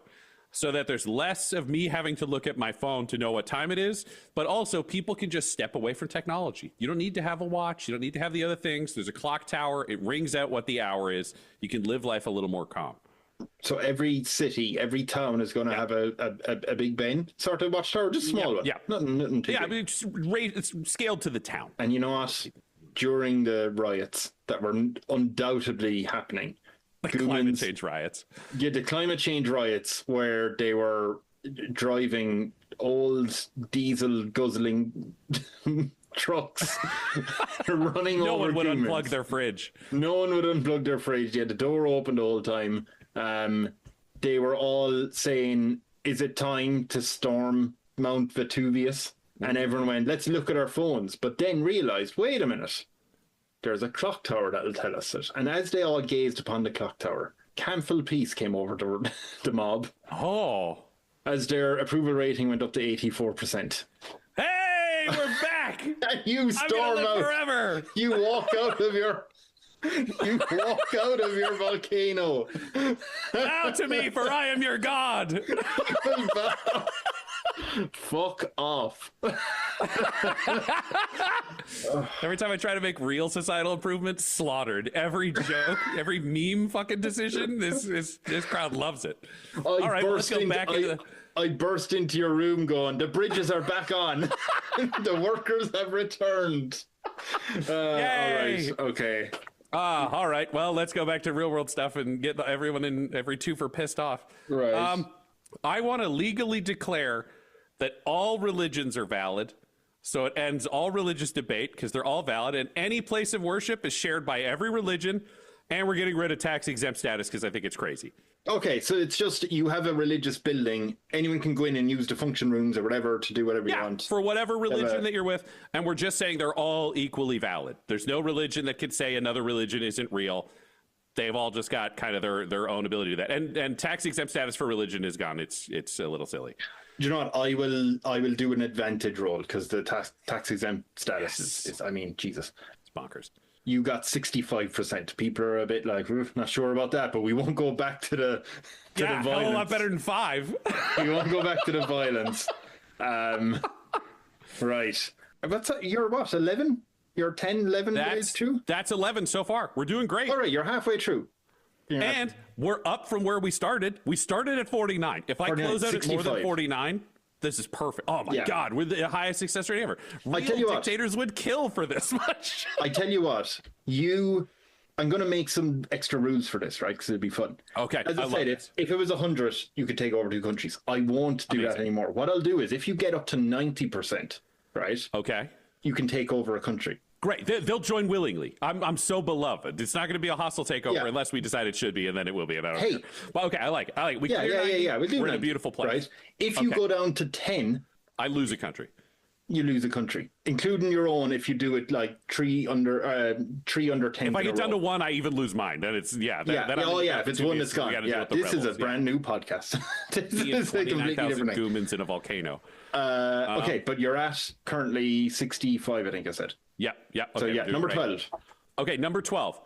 so that there's less of me having to look at my phone to know what time it is, but also people can just step away from technology. You don't need to have a watch. You don't need to have the other things. There's a clock tower. It rings out what the hour is. You can live life a little more calm. So every city, every town is going to have a Big Ben sort of watchtower, just small one. Yeah. Nothing too Yeah, I big. mean, it's scaled to the town. And you know what? During the riots that were undoubtedly happening, The climate Goomans- change riots. Yeah, the climate change riots where they were driving old diesel guzzling trucks running No over one would humans. unplug their fridge. No one would unplug their fridge. They had the door open the whole time. They were all saying, "Is it time to storm Mount Vesuvius?" And everyone went, "Let's look at our phones." But then realized, wait a minute, there's a clock tower that'll tell us it. And as they all gazed upon the clock tower, Camphil Peace came over the mob Oh. as their approval rating went up to 84%. Hey, we're back. And you I'm storm gonna live out. forever. You walk out of your. You walk out of your volcano. Bow to me, for I am your god. Fuck off. Every time I try to make real societal improvements, slaughtered. Every joke, every meme fucking decision, this crowd loves it. All right, let's go back into the... I burst into your room going, the bridges are back on. The workers have returned. All Yay! right, okay. All right. Well, let's go back to real world stuff and get everyone in every twofer pissed off. Right. I want to legally declare that all religions are valid. So it ends all religious debate because they're all valid, and any place of worship is shared by every religion. And we're getting rid of tax exempt status because I think it's crazy. Okay, so it's just you have a religious building. Anyone can go in and use the function rooms or whatever to do whatever you want. For whatever religion that you're with. And we're just saying they're all equally valid. There's no religion that could say another religion isn't real. They've all just got kind of their own ability to do that. And tax exempt status for religion is gone. It's a little silly. Do you know what? I will do an advantage roll because the tax exempt status is, I mean, Jesus. It's bonkers. You got 65%. People are a bit like, not sure about that, but we won't go back to the Yeah, violence. hell of a lot better than 5. We won't go back to the violence. Right. You're what, 11? You're 10, 11 days too? That's 11 so far. We're doing great. All right, you're halfway through. And we're up from where we started. We started at 49. If I 49, close out at more than 65. 49, this is perfect. Oh my God, we're the highest success rate ever. Real tell you what. dictators would kill for this much. I tell you what, I'm going to make some extra rules for this, right? Because it'd be fun. Okay, As I love said, this. if it was 100, you could take over 2 countries. I won't do that anymore. What I'll do is if you get up to 90%, right? Okay. You can take over a country. Great. They'll join willingly. I'm so beloved. It's not going to be a hostile takeover Yeah. unless we decide it should be, and then it will be. And I don't Hey. care. But okay, I like it. We clear 90. Yeah. We'll do We're in a 90, beautiful place. Right? If you Okay. go down to 10, I lose a country. you lose a country, including your own. If you do it like 3 under 10. If I in a get down to row. 1, I even lose mine. Then it's Yeah. Then I'm If it's one that's gone. Yeah. This is a brand new podcast. This is a completely 29,000 different thing. Goomans in a volcano. Okay, but you're at currently 65, I think I said. Yeah. Okay, So we're doing number great. 12. Okay, number 12.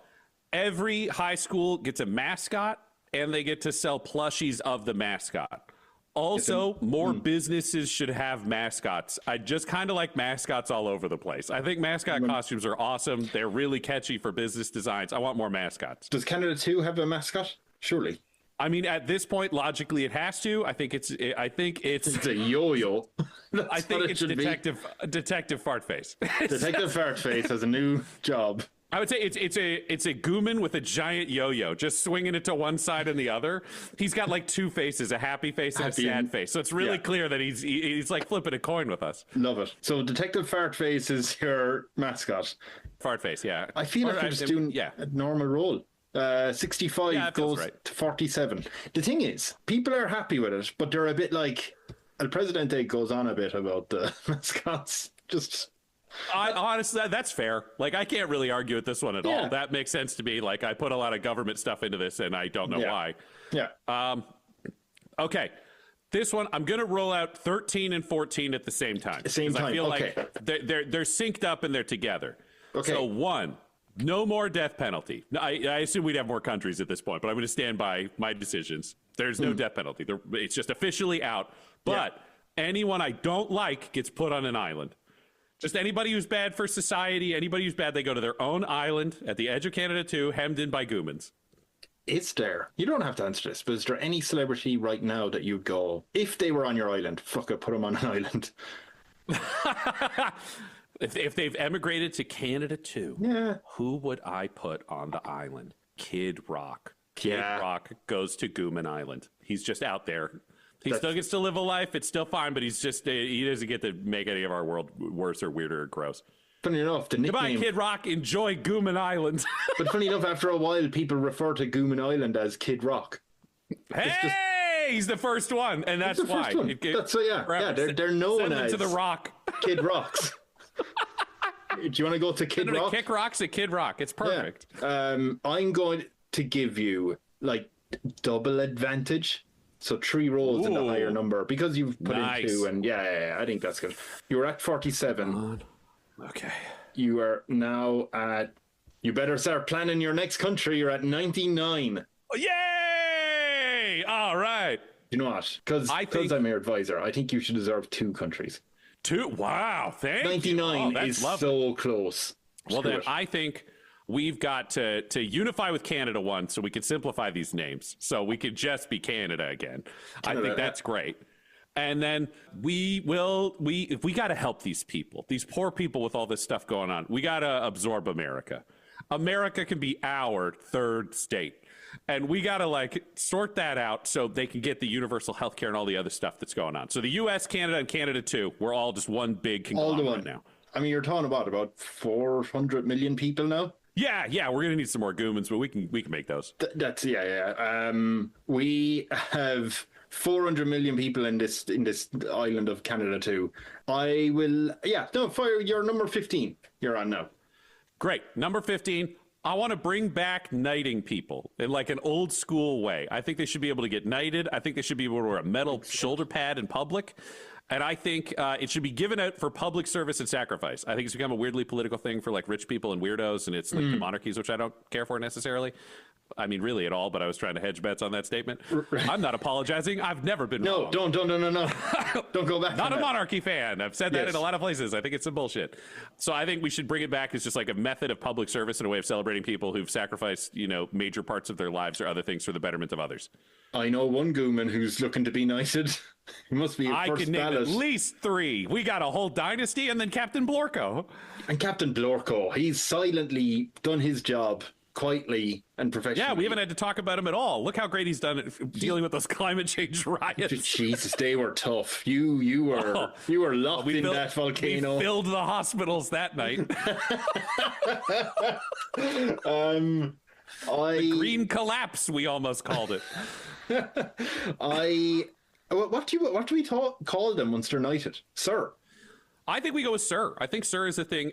Every high school gets a mascot and they get to sell plushies of the mascot. Also, more businesses should have mascots. I just kind of like mascots all over the place. I think mascot costumes are awesome. They're really catchy for business designs. I want more mascots. Does Canada 2 have a mascot? Surely. I mean, at this point, logically, it has to. I think it's It's a yo-yo. I think it's Detective Fartface. Detective Fartface has a new job. I would say it's a Gooman with a giant yo-yo, just swinging it to one side and the other. He's got like two faces, a happy face and a sad face. So it's really clear that he's like flipping a coin with us. Love it. So Detective Fartface is your mascot. Fartface, yeah. I feel like we're just doing a normal roll. 65 goes to 47. The thing is, people are happy with it, but they're a bit like El Presidente goes on a bit about the mascots. Just honestly, that's fair. Like, I can't really argue with this one at all. That makes sense to me. Like, I put a lot of government stuff into this, and I don't know why. Yeah. Okay. This one, I'm going to roll out 13 and 14 at the same time. I feel like they're synced up and they're together. Okay. So 1, no more death penalty. I assume we'd have more countries at this point, but I'm going to stand by my decisions. There's no death penalty. It's just officially out. But anyone I don't like gets put on an island. Just anybody who's bad for society, anybody who's bad, they go to their own island at the edge of Canada 2, hemmed in by Goomans. Is there? You don't have to answer this, but is there any celebrity right now that you go, if they were on your island, fuck it, put them on an island? If they've emigrated to Canada too, who would I put on the island? Kid Rock. Kid Rock goes to Gooman Island. He's just out there. He still gets to live a life. It's still fine, but he doesn't get to make any of our world worse or weirder or gross. Funny enough, the nickname... Goodbye, Kid Rock. Enjoy Gooman Island. But funny enough, after a while, people refer to Gooman Island as Kid Rock. Hey, he's the first one, and that's why. They're known as to the Rock. Kid Rocks. Do you want to go to Kid Rock? Kick Rock's a Kid Rock. It's perfect. Yeah. I'm going to give you like double advantage. So 3 rolls in the higher number because you've put in 2. And I think that's good. You're at 47. Okay. You are now at... You better start planning your next country. You're at 99. Yay! All right. You know what? Because I'm your advisor, I think you should deserve 2 countries. 2? Wow, thank 99 you. is so close. Well, then I think we've got to unify with Canada once so we can simplify these names. So we could just be Canada again. I think that's great. And then we got to help these people, these poor people with all this stuff going on. We got to absorb America. America can be our third state. And we got to sort that out so they can get the universal health care and all the other stuff that's going on. So the U.S., Canada, and Canada too, we're all just one big conglomerate now. I mean, you're talking about 400 million people now? Yeah, we're going to need some more Goomans, but we can make those. We have 400 million people in this island of Canada too. I will, fire your number 15. You're on now. Great. Number 15. I want to bring back knighting people in like an old school way. I think they should be able to get knighted. I think they should be able to wear a metal shoulder pad in public. And I think it should be given out for public service and sacrifice. I think it's become a weirdly political thing for like rich people and weirdos, and it's like the monarchies, which I don't care for necessarily. I mean, really at all, but I was trying to hedge bets on that statement. I'm not apologizing. I've never been wrong. No. Don't go back. Not a monarchy fan. I've said that in a lot of places. I think it's some bullshit. So I think we should bring it back as just like a method of public service and a way of celebrating people who've sacrificed, major parts of their lives or other things for the betterment of others. I know one Gooman who's looking to be knighted. He must be I can name at least 3. We got a whole dynasty, and then Captain Blorko. And Captain Blorko, he's silently done his job quietly and professionally. Yeah, we haven't had to talk about him at all. Look how great he's done at dealing with those climate change riots. Jesus, they were tough. You were locked in that volcano. We filled the hospitals that night. The green collapse, we almost called it. What do we call them once they're knighted, sir? I think we go with Sir. I think Sir is the thing.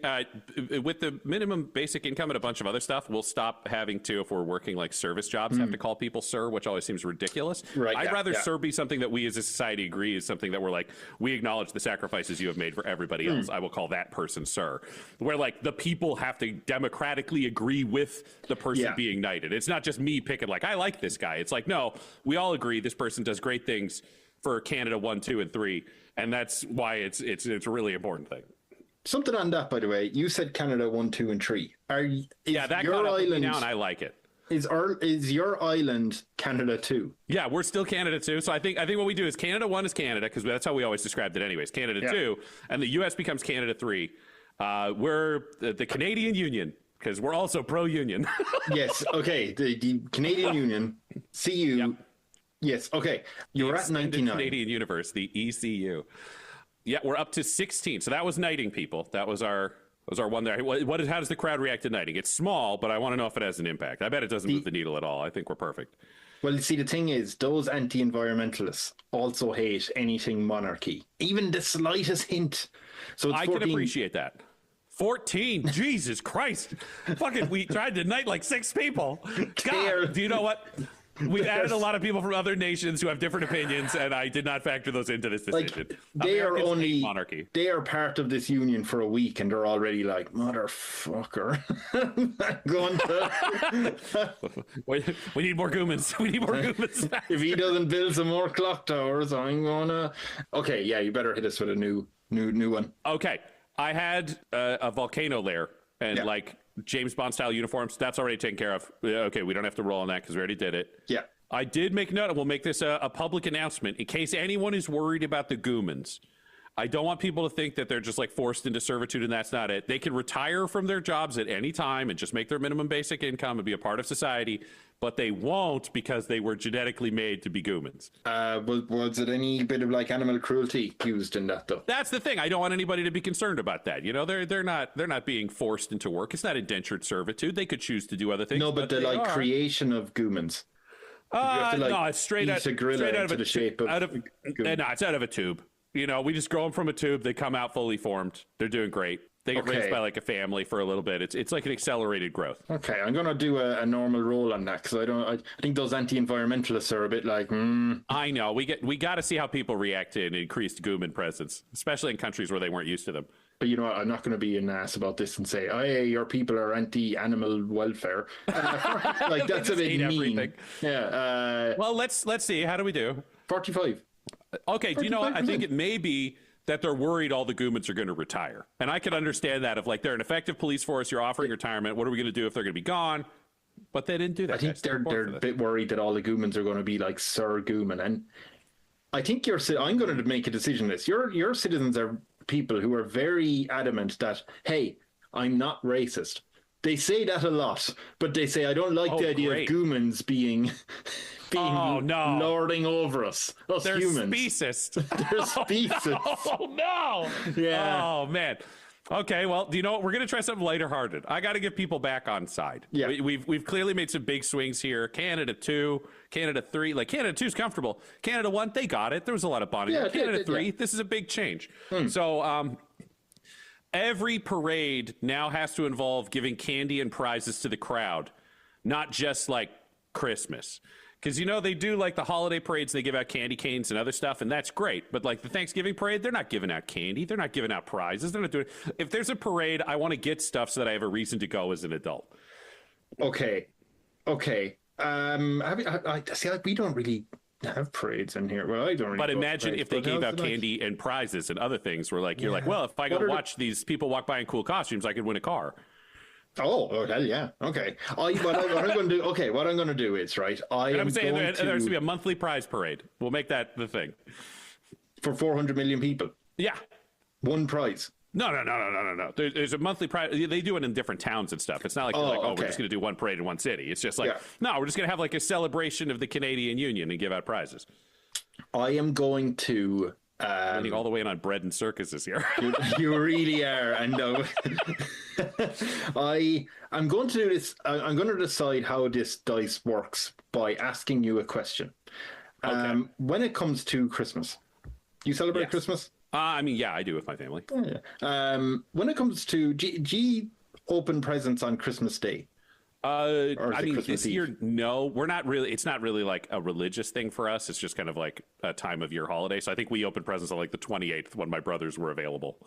With the minimum basic income and a bunch of other stuff, we'll stop having to, if we're working like service jobs, have to call people Sir, which always seems ridiculous. Right, I'd rather Sir be something that we as a society agree is something that we're like, we acknowledge the sacrifices you have made for everybody else. I will call that person Sir. Where like the people have to democratically agree with the person being knighted. It's not just me picking like, I like this guy. It's like, no, we all agree this person does great things for Canada 1, 2, and 3. And that's why it's a really important thing. Something on that, by the way. You said Canada 1, 2, and 3. That caught up with me now, and I like it. Is your island Canada 2? Yeah, we're still Canada 2. So I think what we do is Canada 1 is Canada, because that's how we always described it anyways. Canada 2, and the U.S. becomes Canada 3. We're the Canadian Union, because we're also pro-union. Yes, okay. The Canadian Union, CU. Yep. Yes, okay. You're at 99. Canadian Universe, the ECU. Yeah, we're up to 16. So that was knighting people. That was our one there. How does the crowd react to knighting? It's small, but I want to know if it has an impact. I bet it doesn't move the needle at all. I think we're perfect. Well, see, the thing is, those anti-environmentalists also hate anything monarchy, even the slightest hint. So it's 14. Can appreciate that. 14, Jesus Christ! Fucking, we tried to knight like 6 people. God, do you know what? We've added a lot of people from other nations who have different opinions, and I did not factor those into this decision. Like, they Americans are only monarchy. They are part of this union for a week, and they're already like, motherfucker. Going to. We need more Goomans. We need more Goomans. If he doesn't build some more clock towers, I'm gonna. Okay, yeah, you better hit us with a new one. Okay, I had a volcano lair and like James Bond style uniforms. That's already taken care of. Okay, we don't have to roll on that because we already did it. Yeah. I did make note, and we'll make this a public announcement in case anyone is worried about the Goomans. I don't want people to think that they're just like forced into servitude and that's not it. They can retire from their jobs at any time and just make their minimum basic income and be a part of society, but they won't because they were genetically made to be Goomans. Was it any bit of like animal cruelty used in that though? That's the thing. I don't want anybody to be concerned about that. You know, they're not being forced into work. It's not indentured servitude. They could choose to do other things. No, but the like creation of Goomans. No, it's straight out of the shape of no, it's out of a tube. You know, we just grow them from a tube. They come out fully formed. They're doing great. They get raised by like a family for a little bit. It's like an accelerated growth. Okay, I'm gonna do a normal roll on that because I think those anti-environmentalists are a bit like. I know we got to see how people react to an increased Gooman presence, especially in countries where they weren't used to them. But you know what? I'm not going to be an ass about this and say, "Hey, your people are anti-animal welfare." Like that's a bit mean. Everything. Yeah. Well, let's see. How do we do? 45. Okay. Do you know what? I think it may be that they're worried all the Goomans are going to retire. And I can understand that if like they're an effective police force, you're offering retirement. What are we going to do if they're going to be gone? But they didn't do that. I think they're a bit worried that all the Goomans are going to be like Sir Gooman. And I think I'm going to make a decision on this. Your citizens are people who are very adamant that, hey, I'm not racist. They say that a lot, but they say, I don't like the idea of Goomans being lording over us they're humans. Speciest. They're speciest. Oh, no. Yeah. Oh, man. Okay, well, do you know what? We're going to try something lighter-hearted. I got to get people back on side. Yeah. We've clearly made some big swings here. Canada 2, Canada 3. Like, Canada 2 is comfortable. Canada 1, they got it. There was a lot of bonding. Yeah, Canada 3, this is a big change. So, every parade now has to involve giving candy and prizes to the crowd, not just like Christmas. Because, you know, they do like the holiday parades, they give out candy canes and other stuff, and that's great. But like the Thanksgiving parade, they're not giving out candy. They're not giving out prizes. They're not doing. If there's a parade, I want to get stuff so that I have a reason to go as an adult. Okay. I see, like, we don't really have parades in here. Well, I don't really. But imagine if they gave out candy and prizes and other things where like, you're like, well, if I go watch these people walk by in cool costumes, I could win a car. Oh, hell yeah. Okay. What I'm going to do, what I'm going to do is, right, I'm saying there's going to be a monthly prize parade. We'll make that the thing. For 400 million people? Yeah. One prize? No. There's a monthly prize. They do it in different towns and stuff. It's not like, we're just going to do one parade in one city. It's just like, no, we're just going to have like a celebration of the Canadian Union and give out prizes. I am going to... Leaning all the way in on bread and circuses here. You really are. And I'm going to do this. I'm going to decide how this dice works by asking you a question. Okay. When it comes to Christmas, you celebrate Christmas? I mean, yeah, I do with my family. Yeah. When it comes to G open presents on Christmas Day. I mean, Christmas this Eve? year, no, we're not really. It's not really like a religious thing for us. It's just kind of like a time of year holiday. So I think we opened presents on like the 28th when my brothers were available.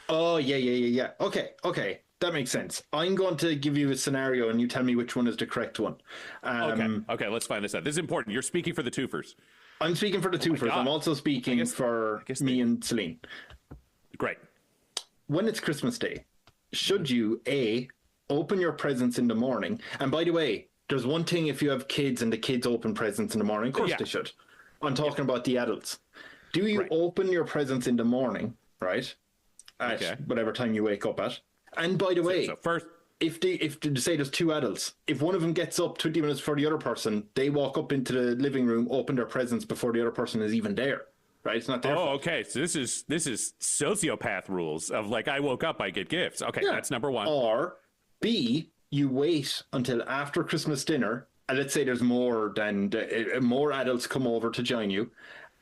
Oh, yeah. Okay. That makes sense. I'm going to give you a scenario and you tell me which one is the correct one. Okay, let's find this out. This is important. You're speaking for the twofers. I'm speaking for the twofers. I'm also speaking for me and Celine. Great. When it's Christmas Day, should you, A, open your presents in the morning? And by the way, there's one thing if you have kids and the kids open presents in the morning. Of course they should. I'm talking about the adults. Do you open your presents in the morning, right? At whatever time you wake up at. And by the way, so first, if say there's two adults, if one of them gets up 20 minutes for the other person, they walk up into the living room, open their presents before the other person is even there. Right? It's not their fault. Okay. So this is sociopath rules of like I woke up, I get gifts. Okay, that's number one. Or B, you wait until after Christmas dinner, and let's say there's more adults come over to join you,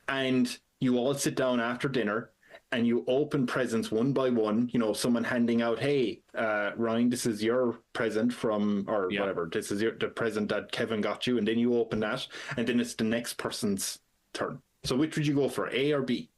and you all sit down after dinner and you open presents one by one, someone handing out, hey, Ryan, this is your present from, or whatever, this is the present that Kevin got you, and then you open that, and then it's the next person's turn. So which would you go for, A or B?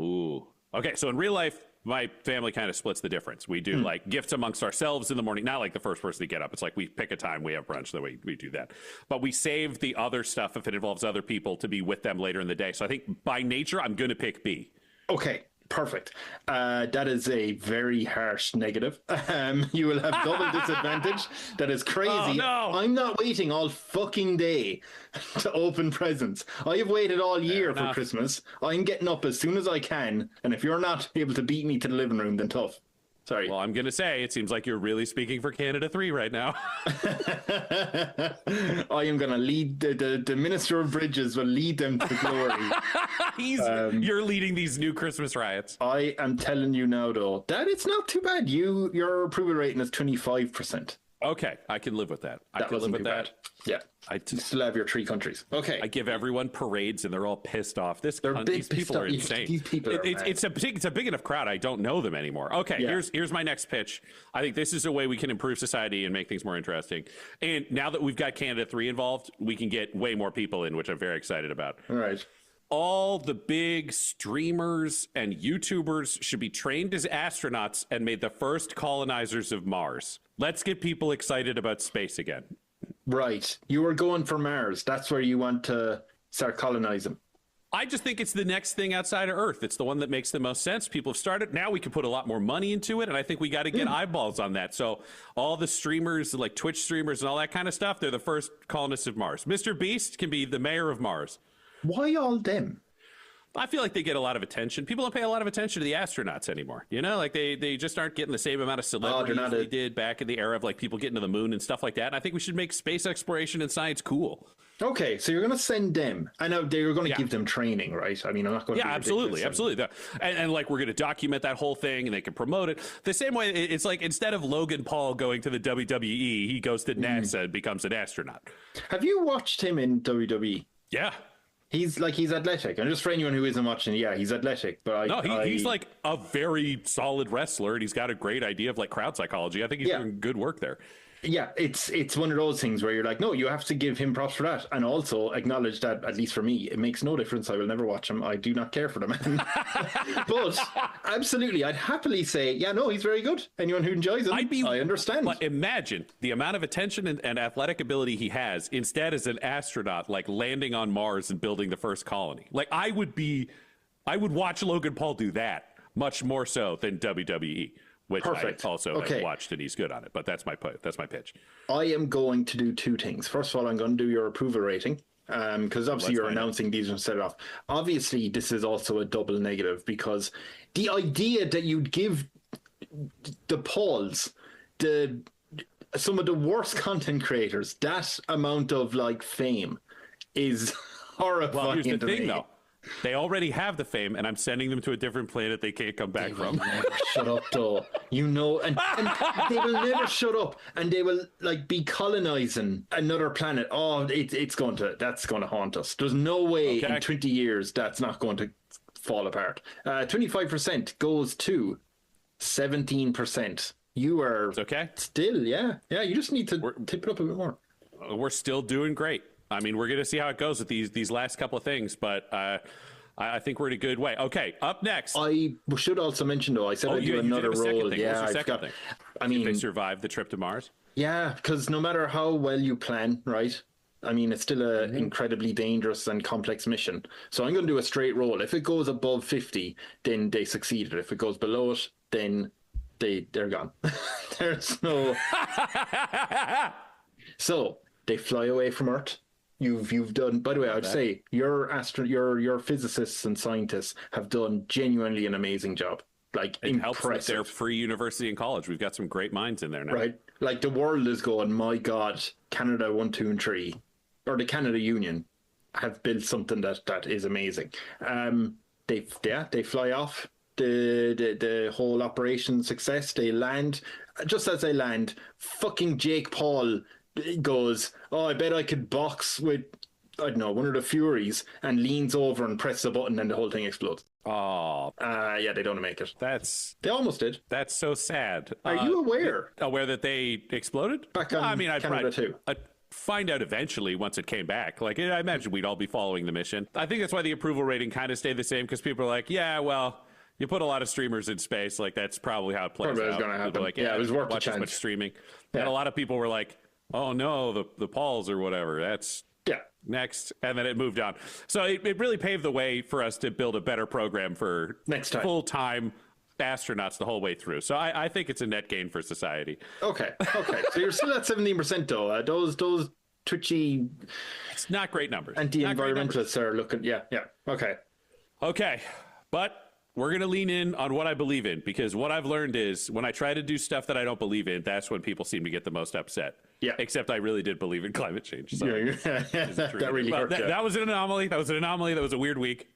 Ooh. Okay, so in real life, my family kind of splits the difference. We do like gifts amongst ourselves in the morning, not like the first person to get up. It's like we pick a time, we have brunch, the way we do that. But we save the other stuff if it involves other people to be with them later in the day. So I think by nature, I'm going to pick B. Okay. Perfect. That is a very harsh negative. You will have double disadvantage. That is crazy. Oh, no. I'm not waiting all fucking day to open presents. I have waited all year for Christmas. I'm getting up as soon as I can. And if you're not able to beat me to the living room, then tough. Sorry. Well, I'm going to say it seems like you're really speaking for Canada 3 right now. I am going to lead the Minister of Bridges will lead them to glory. You're leading these new Christmas riots. I am telling you now, though, that it's not too bad. Your approval rating is 25%. Okay, I can live with that. I can live with that. Yeah. You still have your 3 countries. Okay. I give everyone parades and they're all pissed off. These people are insane. These people are it's a big enough crowd. I don't know them anymore. Okay, here's my next pitch. I think this is a way we can improve society and make things more interesting. And now that we've got Canada 3 involved, we can get way more people in, which I'm very excited about. All right. All the big streamers and YouTubers should be trained as astronauts and made the first colonizers of Mars. Let's get people excited about space again. Right. You were going for Mars. That's where you want to start colonizing. I just think it's the next thing outside of Earth. It's the one that makes the most sense. People have started. Now we can put a lot more money into it, and I think we got to get eyeballs on that. So all the streamers, like Twitch streamers and all that kind of stuff, they're the first colonists of Mars. Mr. Beast can be the mayor of Mars. Why all them? I feel like they get a lot of attention. People don't pay a lot of attention to the astronauts anymore. Like they just aren't getting the same amount of celebrity they did back in the era of like people getting to the moon and stuff like that. And I think we should make space exploration and science cool. Okay, so you're going to send them. I know they're going to give them training, right? I mean, I'm not going to. Yeah, absolutely. And like we're going to document that whole thing, and they can promote it the same way. It's like instead of Logan Paul going to the WWE, he goes to NASA and becomes an astronaut. Have you watched him in WWE? Yeah. He's athletic. And just for anyone who isn't watching, he's athletic. But he's like a very solid wrestler, and he's got a great idea of like crowd psychology. I think he's doing good work there. Yeah, it's one of those things where you're like, no, you have to give him props for that, and also acknowledge that, at least for me, it makes no difference. I will never watch him. I do not care for the man. But absolutely, I'd happily say, he's very good. Anyone who enjoys him, I understand. But imagine the amount of attention and athletic ability he has instead as an astronaut, like landing on Mars and building the first colony. Like I would watch Logan Paul do that much more so than WWE. Which I also have watched, and he's good on it. But that's my pitch. I am going to do 2 things. First of all, I'm going to do your approval rating, because obviously you're announcing these and set it off. Obviously, this is also a double negative, because the idea that you'd give the Pauls, some of the worst content creators, that amount of like fame is horrifying. Well, here's the thing, though. They already have the fame, and I'm sending them to a different planet they can't come back from. Never shut up, though. And they will never shut up, and they will like be colonizing another planet. Oh, that's going to haunt us. There's no way in 20 years that's not going to fall apart. 25% goes to 17%. You are It's okay. still, yeah. You just need to tip it up a bit more. We're still doing great. I mean, we're going to see how it goes with these last couple of things, but I think we're in a good way. Okay, up next. I should also mention, though, I said I'd do another role. Yeah, I forgot. Thing? I mean, if they survived the trip to Mars. Yeah, because no matter how well you plan, right? I mean, it's still an incredibly dangerous and complex mission. So I'm going to do a straight roll. If it goes above 50, then they succeeded. If it goes below it, then they're gone. There's no. So they fly away from Earth. You've done. By the way, I'd say your physicists and scientists have done genuinely an amazing job. Like, it impressive. helps with their free university and college. We've got some great minds in there now. Right. Like, the world is going, my God, Canada 1, 2, and 3, or the Canada Union have built something that is amazing. They fly off. The whole operation success. They land. Just as they land, fucking Jake Paul goes, oh, I bet I could box with, I don't know, one of the Furies, and leans over and presses a button and the whole thing explodes. Oh. Yeah, they don't make it. They almost did. That's so sad. Are you aware? Aware that they exploded? Back on Canada too. I'd find out eventually once it came back. Like, I imagine we'd all be following the mission. I think that's why the approval rating kind of stayed the same, because people are like, yeah, well, you put a lot of streamers in space, like that's probably how it plays probably out. Going to happen. Like, it was worth a watch as chance. much streaming. Yeah. And a lot of people were like, oh no, the Pauls or whatever. That's next. And then it moved on. So it really paved the way for us to build a better program for next time. Full-time astronauts the whole way through. So I think it's a net gain for society. Okay. So you're still at 17% though. Those twitchy, it's not great numbers. Anti-environmentalists are looking. Yeah. Okay. But we're going to lean in on what I believe in, because what I've learned is when I try to do stuff that I don't believe in, that's when people seem to get the most upset. Yeah. Except I really did believe in climate change. So that really hurt. That was an anomaly. That was a weird week.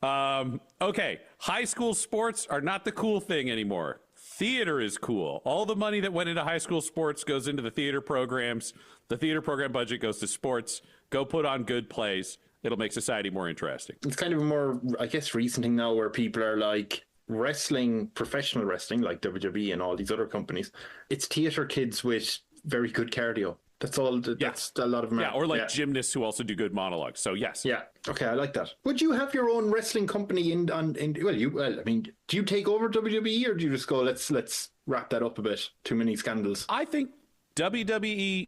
Okay. High school sports are not the cool thing anymore. Theater is cool. All the money that went into high school sports goes into the theater programs. The theater program budget goes to sports. Go put on good plays. It'll make society more interesting. It's kind of a more, I guess, recent thing now where people are like, wrestling, professional wrestling, like WWE and all these other companies, it's theater kids with very good cardio. That's all. That's a lot of them. Yeah, or like gymnasts who also do good monologues. So yes. Yeah. Okay, I like that. Would you have your own wrestling company I mean, do you take over WWE or do you just go, let's wrap that up a bit? Too many scandals. I think WWE,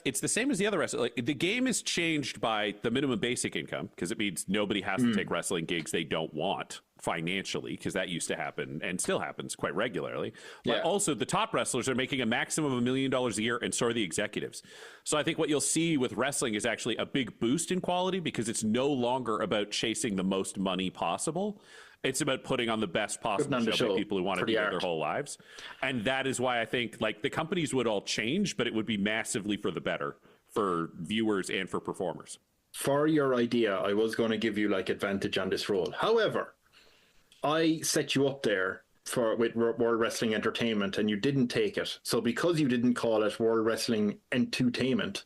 it's the same as the other wrestling. Like, the game is changed by the minimum basic income, because it means nobody has to take wrestling gigs they don't want financially, because that used to happen and still happens quite regularly. But also the top wrestlers are making a maximum of $1 million a year, and so are the executives. So I think what you'll see with wrestling is actually a big boost in quality, because it's no longer about chasing the most money possible. It's about putting on the best possible show by people who want to do it their whole lives. And that is why I think like the companies would all change, but it would be massively for the better for viewers and for performers. For your idea, I was going to give you like advantage on this role. However, I set you up there with World Wrestling Entertainment and you didn't take it. So because you didn't call it World Wrestling Entertainment,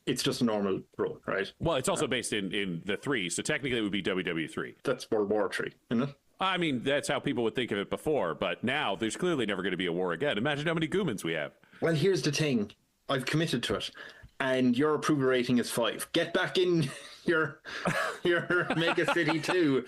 it's just a normal role, right? Well, it's also based in the 3, so technically it would be WWE3. That's World War III, isn't it? I mean, that's how people would think of it before, but now there's clearly never going to be a war again. Imagine how many Goomans we have. Well, here's the thing. I've committed to it, and your approval rating is 5. Get back in your Mega City 2.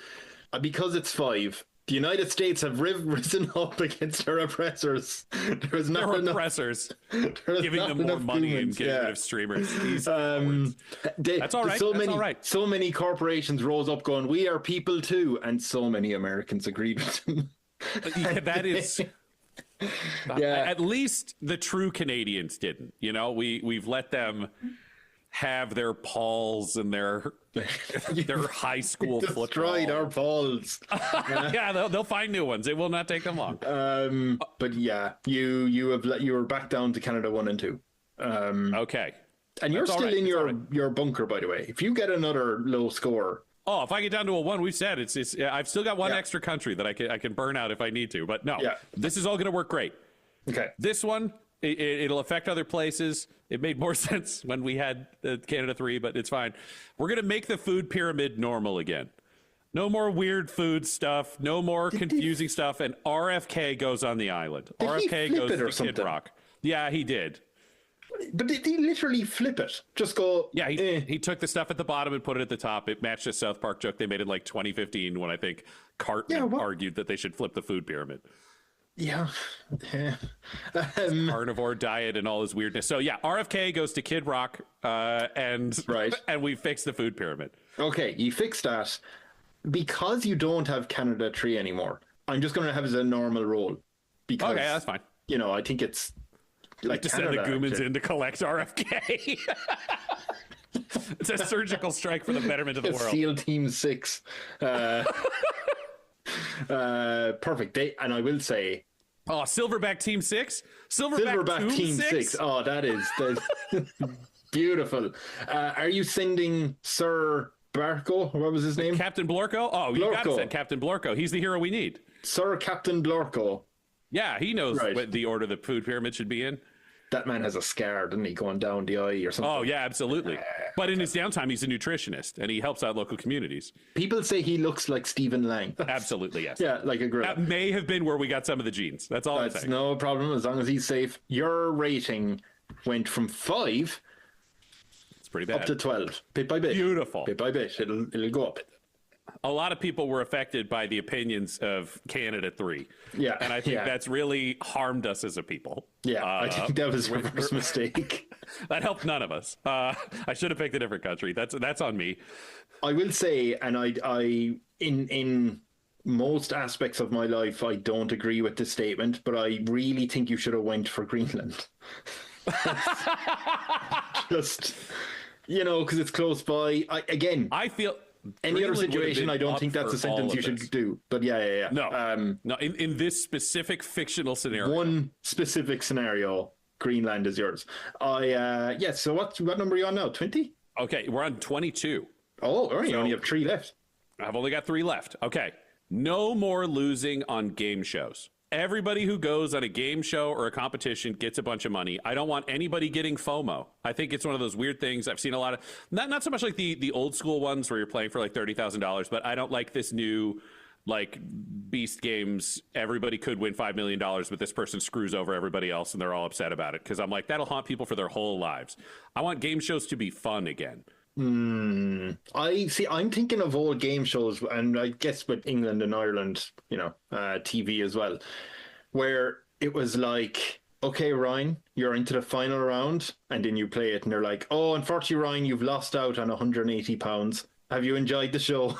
Because it's 5, the United States have risen up against their oppressors. There is not enough oppressors giving them more money and getting rid of streamers. That's all right. That's all right. So many corporations rose up going, "We are people too," and so many Americans agreed with them. That is. At least the true Canadians didn't. You know, we've let them have their Pauls and their high school football. Destroyed our Pauls. Yeah, they'll find new ones. It will not take them long. But yeah, you were back down to Canada 1 and 2. Okay, and you're still in your bunker, by the way. If you get another low score. Oh, if I get down to a 1, we've said it's I've still got one extra country that I can burn out if I need to. But no, this is all going to work great. Okay, this one. It'll affect other places. It made more sense when we had Canada 3, but it's fine. We're going to make the food pyramid normal again. No more weird food stuff. No more confusing stuff. And RFK goes on the island. Did he RFK flip goes it or to Kid something? Rock. Yeah, he did. But did he literally flip it? Just go. Yeah, he took the stuff at the bottom and put it at the top. It matched a South Park joke they made in like 2015 when I think Cartman argued that they should flip the food pyramid. Yeah. Carnivore diet and all his weirdness. So yeah, RFK goes to Kid Rock and we fix the food pyramid. Okay, you fixed that. Because you don't have Canada 3 anymore, I'm just going to have it as a normal roll. Because, okay, that's fine. You know, I think it's like to send the Goomans in to collect RFK. It's a surgical strike for the betterment of the world. SEAL Team 6. Perfect. And I will say... Oh, Silverback Team 6? Silverback Team 6. Oh, that's beautiful. Are you sending Sir Barco? What was his name? Captain Blorko? Oh, you got to send Captain Blorko. He's the hero we need. Sir Captain Blorko. Yeah, he knows what the order the food pyramid should be in. That man has a scar, doesn't he, going down the eye or something? Oh, yeah, absolutely. But in his downtime, he's a nutritionist, and he helps out local communities. People say he looks like Stephen Lang. Absolutely, yes. Yeah, like a gorilla. That may have been where we got some of the genes. That's all I'm saying. That's no problem, as long as he's safe. Your rating went from 5... It's pretty bad. Up to 12, bit by bit. Beautiful. Bit by bit, it'll go up. A lot of people were affected by the opinions of Canada 3. Yeah. And I think that's really harmed us as a people. Yeah, I think that was a first mistake. That helped none of us. I should have picked a different country. That's on me. I will say, and I in most aspects of my life, I don't agree with this statement, but I really think you should have went for Greenland. Just, you know, because it's close by. I feel any other situation, I don't think that's a sentence you should do. But yeah. No, no. In this specific fictional scenario, one specific scenario, Greenland is yours. So what number are you on now? 20? Okay, we're on 22. Oh, all right. You only have 3 left. I've only got 3 left. Okay, no more losing on game shows. Everybody who goes on a game show or a competition gets a bunch of money. I don't want anybody getting FOMO. I think it's one of those weird things. I've seen a lot of, not so much like the old school ones where you're playing for like $30,000, but I don't like this new like beast games. Everybody could win $5 million, but this person screws over everybody else and they're all upset about it. Cause I'm like, that'll haunt people for their whole lives. I want game shows to be fun again. I'm thinking of old game shows, and I guess with England and Ireland, you know, TV as well, where it was like, okay, Ryan, you're into the final round, and then you play it, and they're like, oh, unfortunately, Ryan, you've lost out on 180 pounds. Have you enjoyed the show?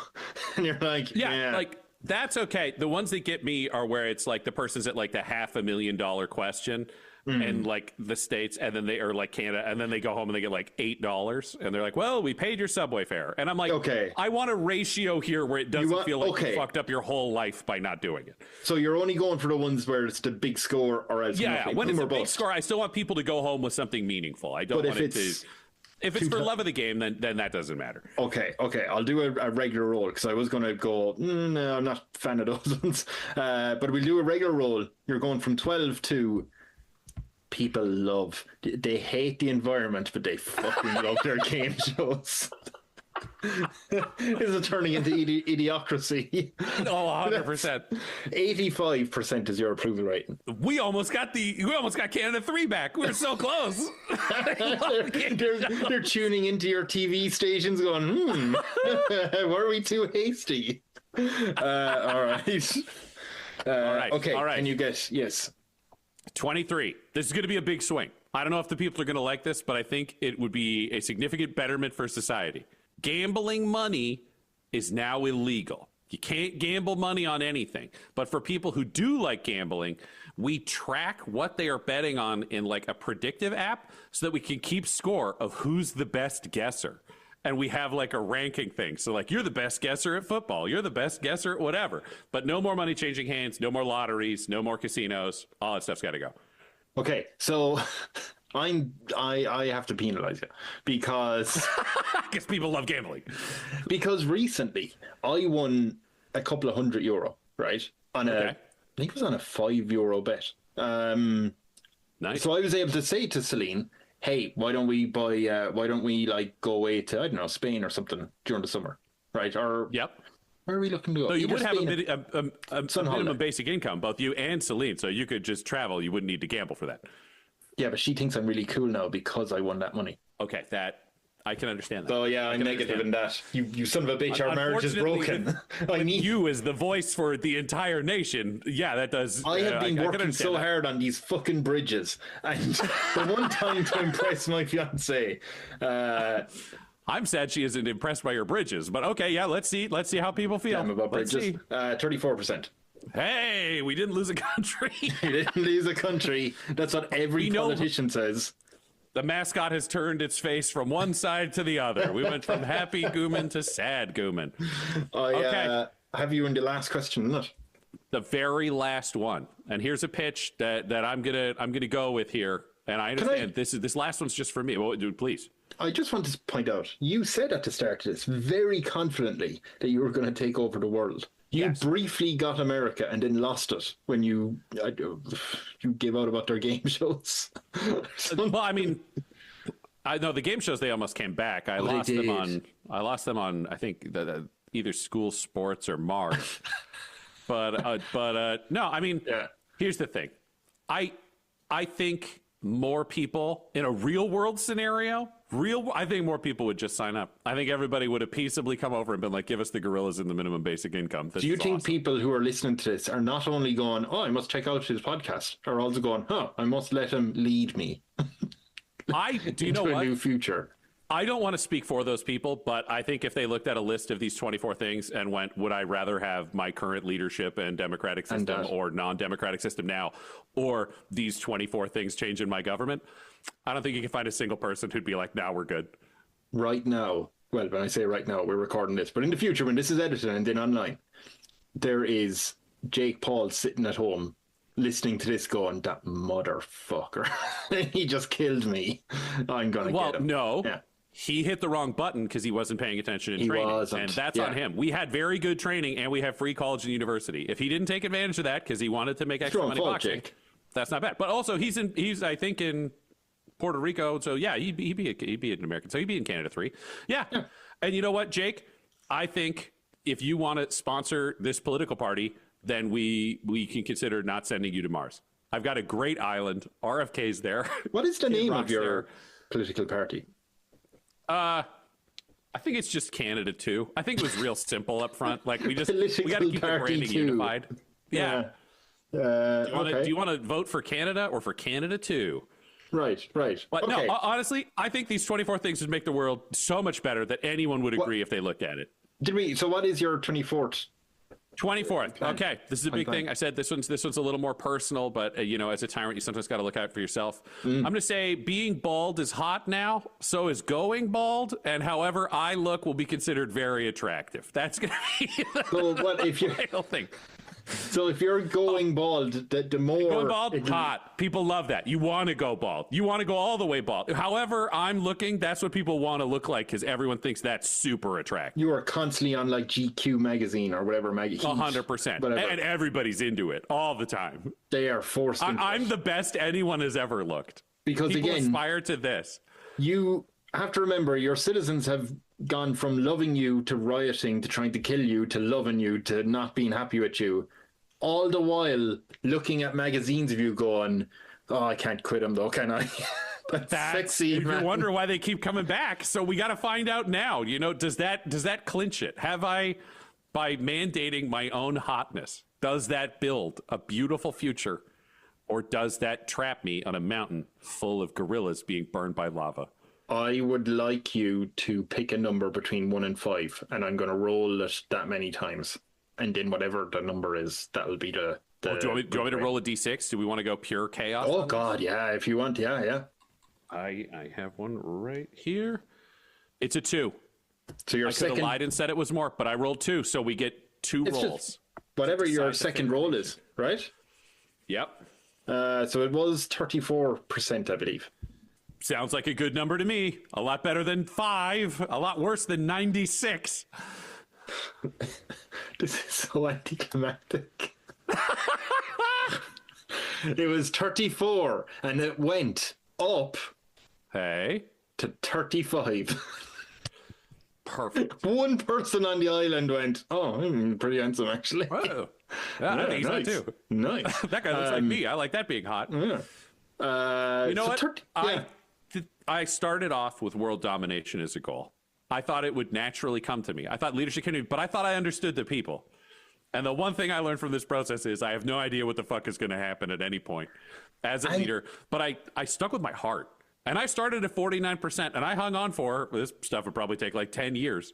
And you're like, yeah. Like, that's okay. The ones that get me are where it's like the person's at like the $500,000 question. And like the States, and then they are like Canada, and then they go home and they get like $8, and they're like, well, we paid your subway fare. And I'm like, okay, I want a ratio here where it doesn't feel like you fucked up your whole life by not doing it. So you're only going for the ones where it's the big score, or else when it's a big score, I still want people to go home with something meaningful. I don't want it to. If it's for love of the game, then that doesn't matter. Okay. I'll do a regular roll, because I was going to go, no, I'm not a fan of those ones. But we'll do a regular roll. You're going from 12 to... People they hate the environment, but they fucking love their game shows. Is it turning into idiocracy? Oh, 100%. 85% is your approval rating. We almost got Canada 3 back. We're so close. they're tuning into your TV stations going, were we too hasty? All right. Okay, all right. Can you guess? Yes. 23. This is going to be a big swing. I don't know if the people are going to like this, but I think it would be a significant betterment for society. Gambling money is now illegal. You can't gamble money on anything. But for people who do like gambling, we track what they are betting on in like a predictive app so that we can keep score of who's the best guesser. And we have like a ranking thing. So like, you're the best guesser at football. You're the best guesser at whatever. But no more money changing hands, no more lotteries, no more casinos. All that stuff's got to go. Okay, so I have to penalize you because because people love gambling. Because recently I won a couple of €100, right? On I think it was on a €5 bet. Nice. So I was able to say to Celine, hey, why don't we like go away to, I don't know, Spain or something during the summer, right? Or Where are we looking to go? So you would have a Sun minimum holiday. basic income, both you and Celine, so you could just travel. You wouldn't need to gamble for that. Yeah, but she thinks I'm really cool now because I won that money. Okay, that I can understand that. So yeah, I'm negative in that. You son of a bitch, our marriage is broken. I mean, you as the voice for the entire nation. Yeah, that does. I have been I can working understand so that. hard on these fucking bridges, and the one time to impress my fiance, I'm sad she isn't impressed by your bridges, but okay, yeah, let's see how people feel. damn about Let's bridges, see. 34%. Hey, we didn't lose a country. You didn't lose a country. That's what every We know- politician says. The mascot has turned its face from one side to the other. We went from happy Gooman to sad Gooman. I have you in the last question, not? The very last one, and here's a pitch that I'm gonna go with here. And I understand this last one's just for me. Well, dude, please. I just want to point out, you said at the start of this very confidently that you were going to take over the world. You Yes. briefly got America and then lost it when you gave out about their game shows. Well, I mean, I know the game shows they almost came back. I lost them on I think either school sports or Mars. but no, I mean, Yeah. here's the thing. I think more people in a real world scenario, I think more people would just sign up. I think everybody would have peaceably come over and been like, give us the gorillas and the minimum basic income. This Do you is think awesome. people who are listening to this are not only going, oh, I must check out his podcast, are also going, I must let him lead me do you know to a what? new future? I don't want to speak for those people, but I think if they looked at a list of these 24 things and went, would I rather have my current leadership and democratic system or non-democratic system now, or these 24 things change in my government? I don't think you can find a single person who'd be like, nah, we're good. Right now, well, when I say right now, we're recording this, but in the future, when this is edited and then online, there is Jake Paul sitting at home listening to this going, that motherfucker. He just killed me. I'm going to get him. No. Yeah. He hit the wrong button because he wasn't paying attention in He training. wasn't. And that's Yeah. on him. We had very good training and we have free college and university. If he didn't take advantage of that because he wanted to make extra your own money fault, boxing, Jake. that's not bad. But also he's I think in Puerto Rico. So yeah, he'd be an American. So he'd be in Canada 3. Yeah. And you know what, Jake? I think if you want to sponsor this political party, then we can consider not sending you to Mars. I've got a great island. RFK's there. What is the Kid name Rock's of your there. political party? I think it's just Canada 2. I think it was real simple up front. Like we got to Political keep the Party branding 2. unified. Yeah. Okay. Do you want to vote for Canada or for Canada 2? Right. But Okay. no, honestly, I think these 24 things would make the world so much better that anyone would agree if they looked at it. So what is your 24th? 24th. Okay, this is a big fine. thing. I said this one's a little more personal, but as a tyrant, you sometimes got to look out for yourself. I'm going to say being bald is hot now, so is going bald, and however I look will be considered very attractive. That's going to be So what if you? the real thing. So if you're going bald, the more Going bald, hot. People love that. You want to go bald. You want to go all the way bald. However I'm looking, that's what people want to look like because everyone thinks that's super attractive. you are constantly on like GQ magazine or whatever magazine. 100%. Whatever. And everybody's into it all the time. They are forced. into I'm it. the best anyone has ever looked. Because People again, aspire to this. you have to remember your citizens have gone from loving you to rioting to trying to kill you to loving you to not being happy with you. All the while looking at magazines of you going, oh, I can't quit him though, can I? That's sexy, You man. wonder why they keep coming back. So we got to find out now. Does that clinch it? Have I, by mandating my own hotness, does that build a beautiful future, or does that trap me on a mountain full of gorillas being burned by lava? I would like you to pick a number between 1 and 5, and I'm going to roll it that many times. And then whatever the number is, that'll be the Do you want me to roll a d6? Do we want to go pure chaos? Oh, God, yeah, if you want, yeah. I have one right here. It's a 2. So your I could have second, lied and said it was more, but I rolled 2, so we get 2 It's just- rolls. whatever your decide the second favorite roll is, right? Yep. So it was 34%, I believe. Sounds like a good number to me. A lot better than 5. A lot worse than 96. This is so anticlimactic. It was 34, and it went up Hey. to 35. Perfect. One person on the island went, "Oh, I'm pretty handsome, actually." Oh, yeah, I think nice. so too. Nice. That guy looks like me. I like that being hot. Yeah. You know so what? I started off with world domination as a goal. I thought it would naturally come to me. I thought leadership can, but I thought I understood the people. And the one thing I learned from this process is I have no idea what the fuck is going to happen at any point as a leader. But I stuck with my heart. And I started at 49%, and I hung on for, this stuff would probably take like 10 years.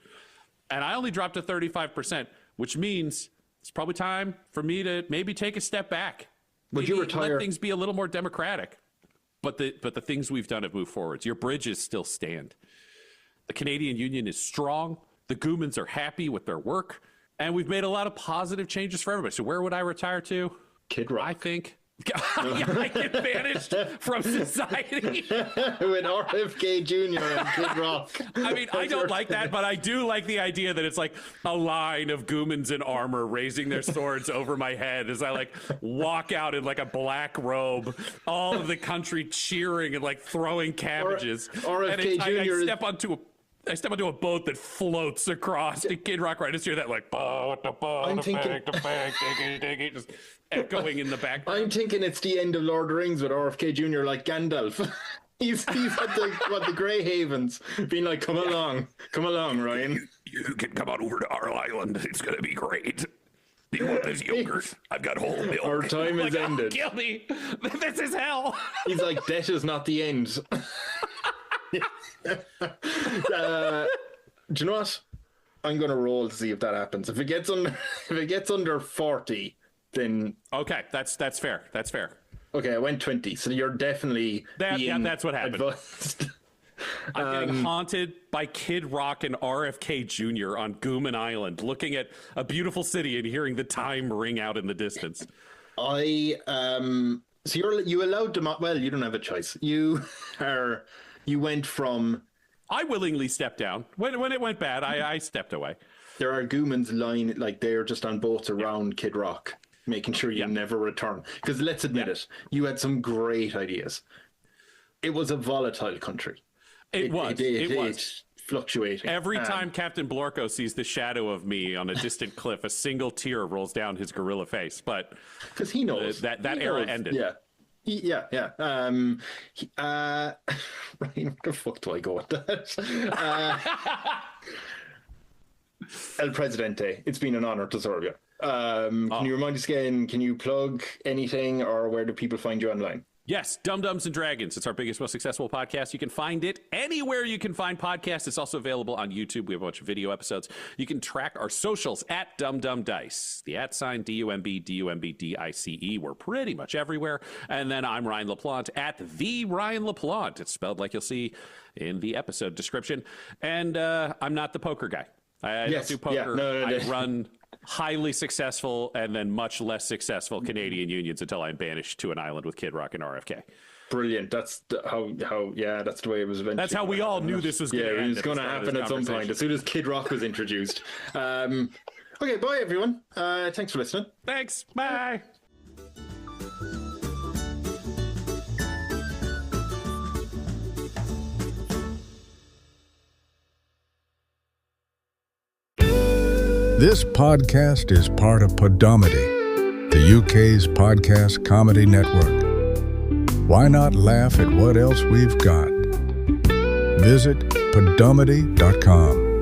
And I only dropped to 35%, which means it's probably time for me to maybe take a step back. Would you retire? Let things be a little more democratic. But the things we've done have moved forwards. Your bridges still stand. The Canadian Union is strong. The Goomans are happy with their work. And we've made a lot of positive changes for everybody. So where would I retire to? Kid Rock. I think. I get banished from society. With RFK Jr. and Kid Rock. I mean, I don't like that, but I do like the idea that it's like a line of Goomans in armor raising their swords over my head as I like walk out in like a black robe, all of the country cheering and like throwing cabbages. RFK Jr. I step onto a boat that floats across to Kid Rock. Right, I just hear that like I'm thinking just echoing in the background. I'm thinking it's the end of Lord of the Rings with RFK Jr. like Gandalf. he's at the Grey Havens, being like, come along, Ryan. You can come on over to our island. It's gonna be great. Do you want this yogurt? I've got whole milk. Our time is ended. Kill me. This is hell. He's like, death is not the end. Do you know what? I'm gonna roll to see if that happens. If it gets under 40, then okay, that's fair. That's fair. Okay, I went 20, so you're definitely that's what happened. Advanced. I'm getting haunted by Kid Rock and RFK Jr. on Gooman Island, looking at a beautiful city and hearing the time ring out in the distance. So you allowed them. Well, you don't have a choice. You went from. I willingly stepped down when it went bad. I stepped away. There are Goomans lying like they're just on boats around Kid Rock, making sure you never return. Because let's admit it, you had some great ideas. It was a volatile country. It was fluctuating. Every time Captain Blorko sees the shadow of me on a distant cliff, a single tear rolls down his gorilla face. But because he knows that era ended. Yeah. Ryan, where the fuck do I go with that? El Presidente, it's been an honor to serve you. Can you remind us again, can you plug anything, or where do people find you online? Yes, Dum-Dums and Dragons. It's our biggest, most successful podcast. You can find it anywhere you can find podcasts. It's also available on YouTube. We have a bunch of video episodes. You can track our socials at DumDumDice. The @ DUMBDICE. We're pretty much everywhere. And then I'm Ryan LaPlante at the Ryan LaPlante. It's spelled like you'll see in the episode description. And I'm not the poker guy. I don't do poker. Yeah, no. I run highly successful and then much less successful Canadian unions until I'm banished to an island with Kid Rock and RFK. Brilliant. That's how that's the way it was eventually. That's how we all knew this was going to happen. Yeah, it was going to happen at some point as soon as Kid Rock was introduced. Okay, bye everyone. Thanks for listening. Thanks. Bye. This podcast is part of Podomedy, the UK's podcast comedy network. Why not laugh at what else we've got? Visit podomedy.com.